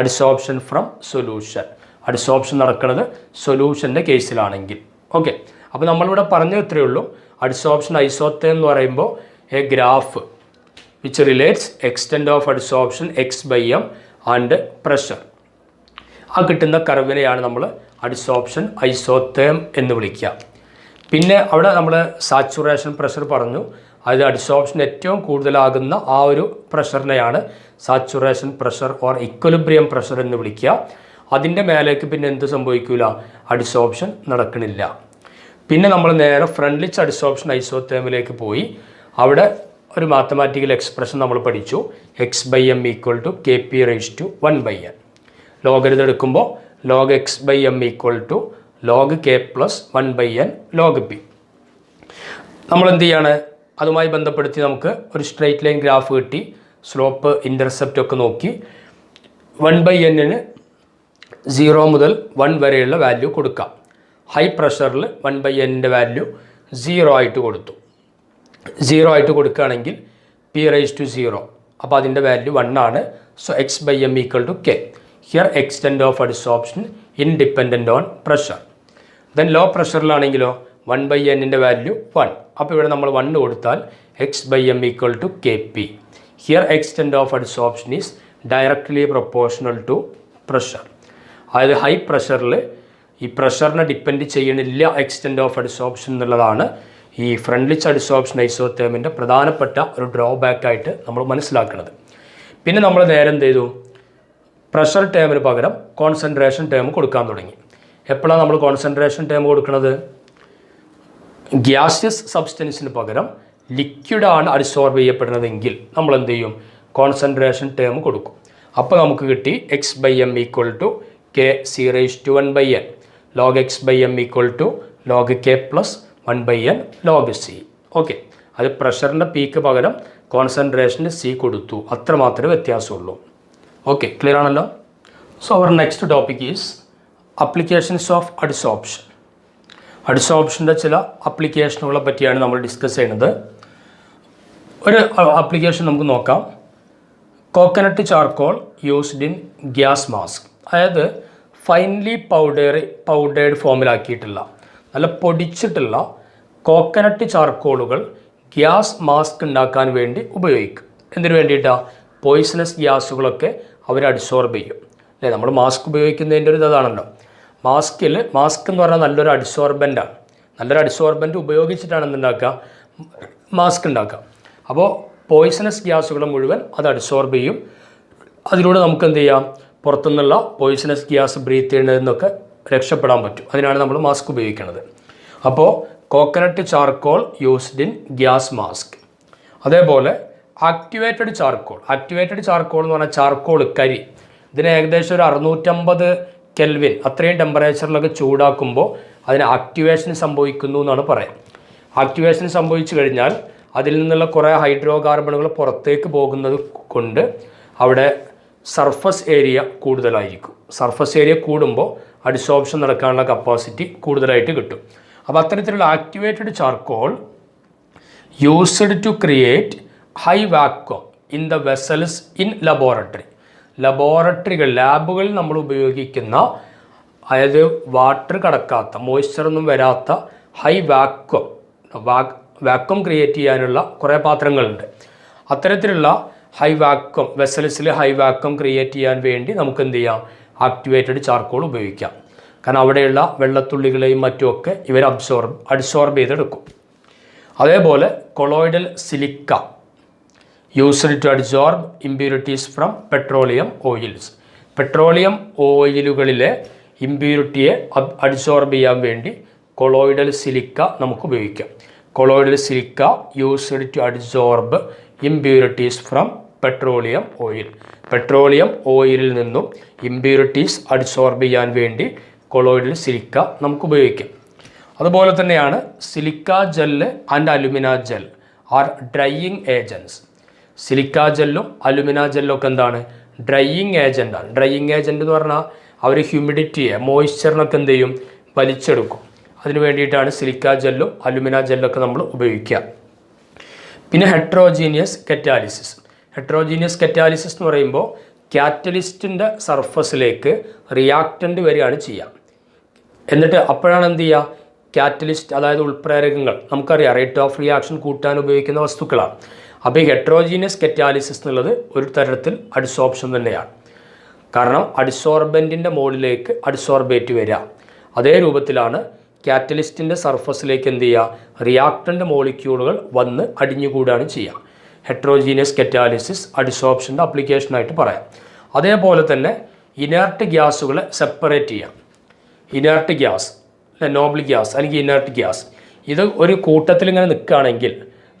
Adsorption from solution. അഡ്സോർപ്ഷൻ നടക്കുന്നത് സൊല്യൂഷൻ്റെ കേസിലാണെങ്കിൽ. ഓക്കെ, അപ്പോൾ നമ്മളിവിടെ പറഞ്ഞത് ഇത്രയേ ഉള്ളൂ. അഡ്സോർപ്ഷൻ ഐസോത്തേം എന്ന് പറയുമ്പോൾ A graph which relates extent of adsorption x/m and pressure. ആ കിട്ടുന്ന കർവിനെയാണ് നമ്മൾ അഡ്സോർപ്ഷൻ ഐസോത്തേം എന്ന് വിളിക്കുക. പിന്നെ അവിടെ നമ്മൾ സാച്ചുറേഷൻ പ്രഷർ പറഞ്ഞു. അത് അഡ്സോർപ്ഷൻ ഏറ്റവും കൂടുതലാകുന്ന ആ ഒരു പ്രഷറിനെയാണ് saturation pressure or equilibrium pressure എന്ന് വിളിക്കുക. അതിൻ്റെ മേലേക്ക് പിന്നെ എന്ത് സംഭവിക്കില്ല? അഡ്സോർപ്ഷൻ നടക്കണില്ല. പിന്നെ നമ്മൾ നേരെ ഫ്രണ്ട്ലിച്ച് അഡ്സോർപ്ഷൻ ഐസോത്തേമിലേക്ക് പോയി. അവിടെ ഒരു മാത്തമാറ്റിക്കൽ എക്സ്പ്രഷൻ നമ്മൾ പഠിച്ചു. x/m = kp⁻1/n. ലോഗരിതം എടുക്കുമ്പോൾ log x/m = log k + 1/n log p. നമ്മൾ എന്ത് ചെയ്യാണ്? അതുമായി ബന്ധപ്പെടുത്തി നമുക്ക് ഒരു സ്ട്രെയിറ്റ് ലൈൻ ഗ്രാഫ് കിട്ടി. സ്ലോപ്പ് ഇൻ്റർസെപ്റ്റ് ഒക്കെ നോക്കി 1/n 0 മുതൽ 1 വരെയുള്ള വാല്യൂ കൊടുക്കാം. ഹൈ പ്രഷറിൽ 1/n വാല്യൂ 0 ആയിട്ട് കൊടുത്തു. 0 ആയിട്ട് കൊടുക്കുകയാണെങ്കിൽ p⁻0, അപ്പോൾ അതിൻ്റെ വാല്യൂ 1 ആണ്. So x/m = k. Here extent of adsorption independent on pressure. Then low പ്രഷറിലാണെങ്കിലോ 1/n വാല്യൂ 1. അപ്പോൾ ഇവിടെ നമ്മൾ 1 കൊടുത്താൽ x/m = kp. Here extent of adsorption is directly proportional to pressure. അതായത് ഹൈ പ്രഷറിൽ ഈ പ്രഷറിനെ ഡിപ്പെൻഡ് ചെയ്യണില്ല എക്സ്റ്റെൻറ്റ് ഓഫ് അഡ്സോർപ്ഷൻ എന്നുള്ളതാണ് ഈ ഫ്രണ്ട്ലിച്ച് അഡ്സോർപ്ഷൻ ഐസോത്തേമിൻ്റെ പ്രധാനപ്പെട്ട ഒരു ഡ്രോബാക്ക് ആയിട്ട് നമ്മൾ മനസ്സിലാക്കുന്നത്. പിന്നെ നമ്മൾ നേരെ എന്ത് ചെയ്തു? പ്രഷർ ടേമിന് പകരം കോൺസെൻട്രേഷൻ ടേം കൊടുക്കാൻ തുടങ്ങി. എപ്പോഴാണ് നമ്മൾ കോൺസെൻട്രേഷൻ ടേം കൊടുക്കുന്നത്? ഗ്യാസിയസ് സബ്സ്റ്റൻസിന് പകരം ലിക്വിഡാണ് അഡ്സോർബ് ചെയ്യപ്പെടുന്നതെങ്കിൽ നമ്മൾ എന്ത് ചെയ്യും? കോൺസെൻട്രേഷൻ ടേം കൊടുക്കും. അപ്പോൾ നമുക്ക് കിട്ടി x/m = kc⁻1/n. log x/m = log k + 1/n log c. Okay, അത് പ്രഷറിൻ്റെ പീക്ക് പകരം കോൺസെൻട്രേഷൻ്റെ സി കൊടുത്തു. അത്ര മാത്രമേ വ്യത്യാസമുള്ളൂ. ഓക്കെ, ക്ലിയർ ആണല്ലോ? So our next topic is applications of adsorption. അഡ്സോർപ്ഷൻ്റെ ചില അപ്ലിക്കേഷനുകളെ പറ്റിയാണ് നമ്മൾ ഡിസ്കസ് ചെയ്യുന്നത്. ഒരു ആപ്ലിക്കേഷൻ നമുക്ക് നോക്കാം. Coconut charcoal used in gas mask. അതായത് ഫൈൻലി പൗഡേർഡ് ഫോമിലാക്കിയിട്ടുള്ള നല്ല പൊടിച്ചിട്ടുള്ള കോക്കനട്ട് ചാർക്കോളുകൾ ഗ്യാസ് മാസ്ക് ഉണ്ടാക്കാൻ വേണ്ടി ഉപയോഗിക്കും. എന്തിനു വേണ്ടിയിട്ടാണ്? പോയിസണസ് ഗ്യാസുകളൊക്കെ അവർ അഡ്സോർബ് ചെയ്യും അല്ലേ? നമ്മൾ മാസ്ക് ഉപയോഗിക്കുന്നതിൻ്റെ ഒരു ഇതാണല്ലോ. മാസ്ക് എന്ന് പറഞ്ഞാൽ നല്ലൊരു അഡ്സോർബൻ്റാണ്. നല്ലൊരു അഡ്സോർബൻ്റ് ഉപയോഗിച്ചിട്ടാണ് എന്തുണ്ടാക്കുക? മാസ്ക് ഉണ്ടാക്കുക. അപ്പോൾ പോയിസണസ് ഗ്യാസുകൾ മുഴുവൻ അത് അഡ്സോർബ് ചെയ്യും. അതിലൂടെ നമുക്ക് എന്ത് ചെയ്യാം? പുറത്തുനിന്നുള്ള പോയിസണസ് ഗ്യാസ് ബ്രീത്ത് ചെയ്യുന്നതിൽ രക്ഷപ്പെടാൻ പറ്റും. അതിനാണ് നമ്മൾ മാസ്ക് ഉപയോഗിക്കുന്നത്. അപ്പോൾ coconut charcoal used in gas mask. അതേപോലെ ആക്ടിവേറ്റഡ് ചാർക്കോൾ എന്ന് പറഞ്ഞാൽ ചാർക്കോൾ കരി. ഇതിന് ഏകദേശം ഒരു 650 കെൽവിൻ അത്രയും ടെമ്പറേച്ചറിലൊക്കെ ചൂടാക്കുമ്പോൾ അതിന് ആക്ടിവേഷൻ സംഭവിക്കുന്നു എന്നാണ് പറയുക. ആക്ടിവേഷൻ സംഭവിച്ചു കഴിഞ്ഞാൽ അതിൽ നിന്നുള്ള കുറേ ഹൈഡ്രോ കാർബണുകൾ പുറത്തേക്ക് പോകുന്നത് കൊണ്ട് അവിടെ സർഫസ് ഏരിയ കൂടുതലായിരിക്കും. സർഫസ് ഏരിയ കൂടുമ്പോൾ അഡ്സോർപ്ഷൻ നടക്കാനുള്ള കപ്പാസിറ്റി കൂടുതലായിട്ട് കിട്ടും. അപ്പോൾ അത്തരത്തിലുള്ള activated charcoal used to create high vacuum in the vessels in ലാബുകളിൽ നമ്മൾ ഉപയോഗിക്കുന്ന, അതായത് വാട്ടർ കടക്കാത്ത, മോയ്സ്ചറൊന്നും വരാത്ത ഹൈ വാക്വം ക്രിയേറ്റ് ചെയ്യാനുള്ള കുറേ പാത്രങ്ങളുണ്ട്. അത്തരത്തിലുള്ള ഹൈ വാക്വം വെസൽസിൽ ഹൈ വാക്വം ക്രിയേറ്റ് ചെയ്യാൻ വേണ്ടി നമുക്ക് എന്ത് ചെയ്യാം? ആക്ടിവേറ്റഡ് ചാർക്കോൾ ഉപയോഗിക്കാം. കാരണം അവിടെയുള്ള വെള്ളത്തുള്ളികളെയും മറ്റുമൊക്കെ ഇവർ അഡ്സോർബ് ചെയ്തെടുക്കും. അതേപോലെ colloidal silica used to adsorb impurities from petroleum oils. Petroleum ഓയിലുകളിലെ ഇമ്പ്യൂരിറ്റിയെ അഡ്സോർബ് ചെയ്യാൻ വേണ്ടി കൊളോയിഡൽ സിലിക്ക നമുക്ക് ഉപയോഗിക്കാം. Colloidal silica used to adsorb impurities from petroleum oil. Petroleum ഓയിലിൽ നിന്നും ഇമ്പ്യൂരിറ്റീസ് അഡ്സോർബ് ചെയ്യാൻ വേണ്ടി കൊളോയിഡൽ സിലിക്ക നമുക്ക് ഉപയോഗിക്കാം. അതുപോലെ തന്നെയാണ് silica gel and alumina gel are drying agents. Silica ജെല്ലും അലുമിന ജെല്ലും ഒക്കെ എന്താണ്? ഡ്രൈയിങ് ഏജൻ്റാണ്. ഡ്രൈയിങ് ഏജൻറ്റ് എന്ന് പറഞ്ഞാൽ അവർ ഹ്യൂമിഡിറ്റിയെ, മോയ്സ്ചറിനൊക്കെ എന്ത് ചെയ്യും? വലിച്ചെടുക്കും. അതിന് വേണ്ടിയിട്ടാണ് സിലിക്ക ജെല്ലും അലുമിന ജെല്ലൊക്കെ നമ്മൾ ഉപയോഗിക്കുക. പിന്നെ ഹെട്രോജീനിയസ് കറ്റാലിസിസ്. ഹെട്രോജീനിയസ് കറ്റാലിസിസ് എന്ന് പറയുമ്പോൾ കാറ്റലിസ്റ്റിൻ്റെ സർഫസിലേക്ക് റിയാക്റ്റൻ്റ് വരികയാണ് ചെയ്യുക. എന്നിട്ട് അപ്പോഴാണ് എന്ത് ചെയ്യുക, കാറ്റലിസ്റ്റ് അതായത് ഉൾപ്രേരകങ്ങൾ നമുക്കറിയാം റേറ്റ് ഓഫ് റിയാക്ഷൻ കൂട്ടാൻ ഉപയോഗിക്കുന്ന വസ്തുക്കളാണ്. അപ്പോൾ ഈ ഹെട്രോജീനിയസ് കറ്റാലിസിസ് എന്നുള്ളത് ഒരു തരത്തിൽ അഡിസോർപ്ഷൻ തന്നെയാണ്. കാരണം അഡിസോർബൻറ്റിൻ്റെ മുകളിലേക്ക് അഡിസോർബേറ്റ് വരിക. അതേ രൂപത്തിലാണ് കാറ്റലിസ്റ്റിൻ്റെ സർഫസിലേക്ക് എന്ത് ചെയ്യുക, റിയാക്ടൻ്റ് മോളിക്യൂളുകൾ വന്ന് അടിഞ്ഞുകൂടാണ് ചെയ്യുക. ഹെട്രോജീനിയസ് കറ്റാലിസിസ് അഡിസോർപ്ഷൻ്റെ ആപ്ലിക്കേഷനായിട്ട് പറയാം. അതേപോലെ തന്നെ ഇനേർട്ട് ഗ്യാസുകളെ സെപ്പറേറ്റ് ചെയ്യാം. ഇനേർട്ട് ഗ്യാസ്, നോബിൾ ഗ്യാസ് അല്ലെങ്കിൽ ഇനേർട്ട് ഗ്യാസ്, ഇത് ഒരു കൂട്ടത്തിൽ ഇങ്ങനെ നിൽക്കുകയാണെങ്കിൽ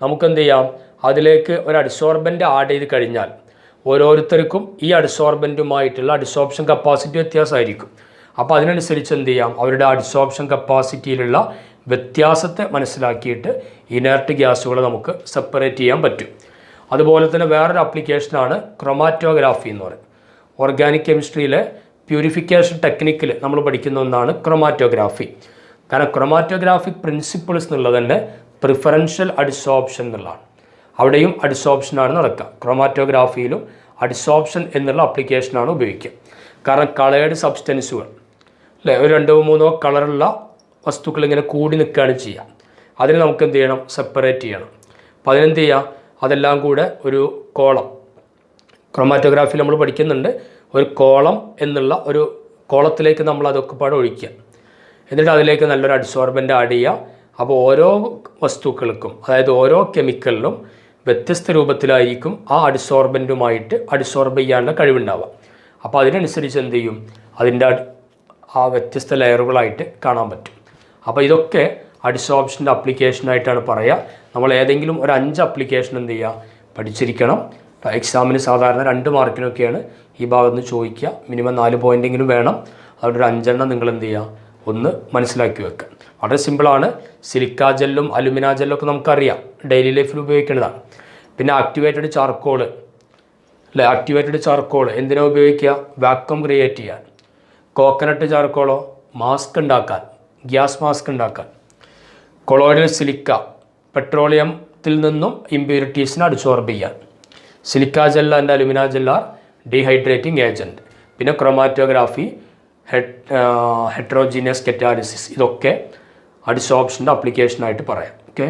നമുക്കെന്ത് ചെയ്യാം, അതിലേക്ക് ഒരു അഡിസോർബൻ്റ് ആഡ് ചെയ്ത് കഴിഞ്ഞാൽ ഓരോരുത്തർക്കും ഈ അഡിസോർബൻറ്റുമായിട്ടുള്ള അഡിസോർപ്ഷൻ കപ്പാസിറ്റി വ്യത്യാസമായിരിക്കും. അപ്പോൾ അതിനനുസരിച്ച് എന്ത് ചെയ്യാം, അവരുടെ അഡിസോർപ്ഷൻ കപ്പാസിറ്റിയിലുള്ള വ്യത്യാസത്തെ മനസ്സിലാക്കിയിട്ട് ഇനേർട്ട് ഗ്യാസുകളെ നമുക്ക് സെപ്പറേറ്റ് ചെയ്യാൻ പറ്റും. അതുപോലെ തന്നെ വേറൊരു ആപ്ലിക്കേഷനാണ് ക്രൊമാറ്റോഗ്രാഫി എന്ന് പറയും. ഓർഗാനിക് കെമിസ്ട്രിയിലെ പ്യൂരിഫിക്കേഷൻ ടെക്നിക്കിൽ നമ്മൾ പഠിക്കുന്ന ഒന്നാണ് ക്രൊമാറ്റോഗ്രാഫി. കാരണം ക്രൊമാറ്റോഗ്രാഫിക് പ്രിൻസിപ്പിൾസ് എന്നുള്ളത് തന്നെ പ്രിഫറൻഷ്യൽ അഡിസോർപ്ഷൻ എന്നുള്ളതാണ്. അവിടെയും അഡിസോർപ്ഷനാണ് നടക്കുക. ക്രൊമാറ്റോഗ്രാഫിയിലും അഡിസോർപ്ഷൻ എന്നുള്ള ആപ്ലിക്കേഷനാണ് ഉപയോഗിക്കുക. കാരണം കളേർഡ് സബ്സ്റ്റൻസുകൾ അല്ലേ, ഒരു 2-3 കളറുള്ള വസ്തുക്കൾ ഇങ്ങനെ കൂടി നിൽക്കുകയാണ് ചെയ്യുക. അതിന് നമുക്ക് എന്ത് ചെയ്യണം, സെപ്പറേറ്റ് ചെയ്യണം. അപ്പോൾ അതിനെന്ത് ചെയ്യുക, അതെല്ലാം കൂടെ ഒരു കോളം, ക്രൊമാറ്റോഗ്രാഫിയിൽ നമ്മൾ പഠിക്കുന്നുണ്ട്, ഒരു കോളം എന്നുള്ള ഒരു കോളത്തിലേക്ക് നമ്മൾ അതൊക്കെ പാടെ ഒഴിക്കുക. എന്നിട്ട് അതിലേക്ക് നല്ലൊരു അഡിസോർബൻ്റ് ആഡ് ചെയ്യുക. അപ്പോൾ ഓരോ വസ്തുക്കൾക്കും അതായത് ഓരോ കെമിക്കലിനും വ്യത്യസ്ത രൂപത്തിലായിരിക്കും ആ അഡിസോർബൻറ്റുമായിട്ട് അഡിസോർബ് ചെയ്യാനുള്ള കഴിവുണ്ടാവുക. അപ്പോൾ അതിനനുസരിച്ച് എന്ത് ചെയ്യും, അതിൻ്റെ ആ വ്യത്യസ്ത ലെയറുകളായിട്ട് കാണാൻ പറ്റും. അപ്പോൾ ഇതൊക്കെ അഡിസോർപ്ഷൻ്റെ ആപ്ലിക്കേഷനായിട്ടാണ് പറയുക. നമ്മൾ ഏതെങ്കിലും ഒരു 5 ആപ്ലിക്കേഷൻ എന്ത് ചെയ്യുക, പഠിച്ചിരിക്കണം. എക്സാമിന് സാധാരണ 2 മാർക്കിനൊക്കെയാണ് ഈ ഭാഗത്ത് നിന്ന് ചോദിക്കുക. മിനിമം 4 പോയിൻ്റെങ്കിലും വേണം. അതുകൊണ്ട് ഒരു 5 എണ്ണം നിങ്ങൾ എന്ത് ചെയ്യുക, ഒന്ന് മനസ്സിലാക്കി വെക്കുക. വളരെ സിമ്പിളാണ്. സിലിക്ക ജെല്ലും അലുമിന ജെല്ലൊക്കെ നമുക്കറിയാം, ഡെയിലി ലൈഫിൽ ഉപയോഗിക്കേണ്ടതാണ്. പിന്നെ ആക്ടിവേറ്റഡ് ചാർക്കോൾ അല്ലേ, ആക്ടിവേറ്റഡ് ചാർക്കോൾ എന്തിനാ ഉപയോഗിക്കുക, വാക്വം ക്രിയേറ്റ് ചെയ്യാൻ. കോക്കനട്ട് ചാർക്കോളോ മാസ്ക് ഉണ്ടാക്കാൻ, ഗ്യാസ് മാസ്ക് ഉണ്ടാക്കാൻ. കൊളോയിഡൽ സിലിക്ക പെട്രോളിയത്തിൽ നിന്നും ഇമ്പ്യൂരിറ്റീസിനെ അഡിസോർബ് ചെയ്യാൻ. Silica gel and alumina gel are dehydrating agent. പിന്നെ ക്രൊമാറ്റോഗ്രാഫി, ഹെട്രോജീനിയസ് കറ്റാലിസിസ്, ഇതൊക്കെ അഡിസോർപ്ഷൻ്റെ ആപ്ലിക്കേഷനായിട്ട് പറയാം. ഓക്കെ.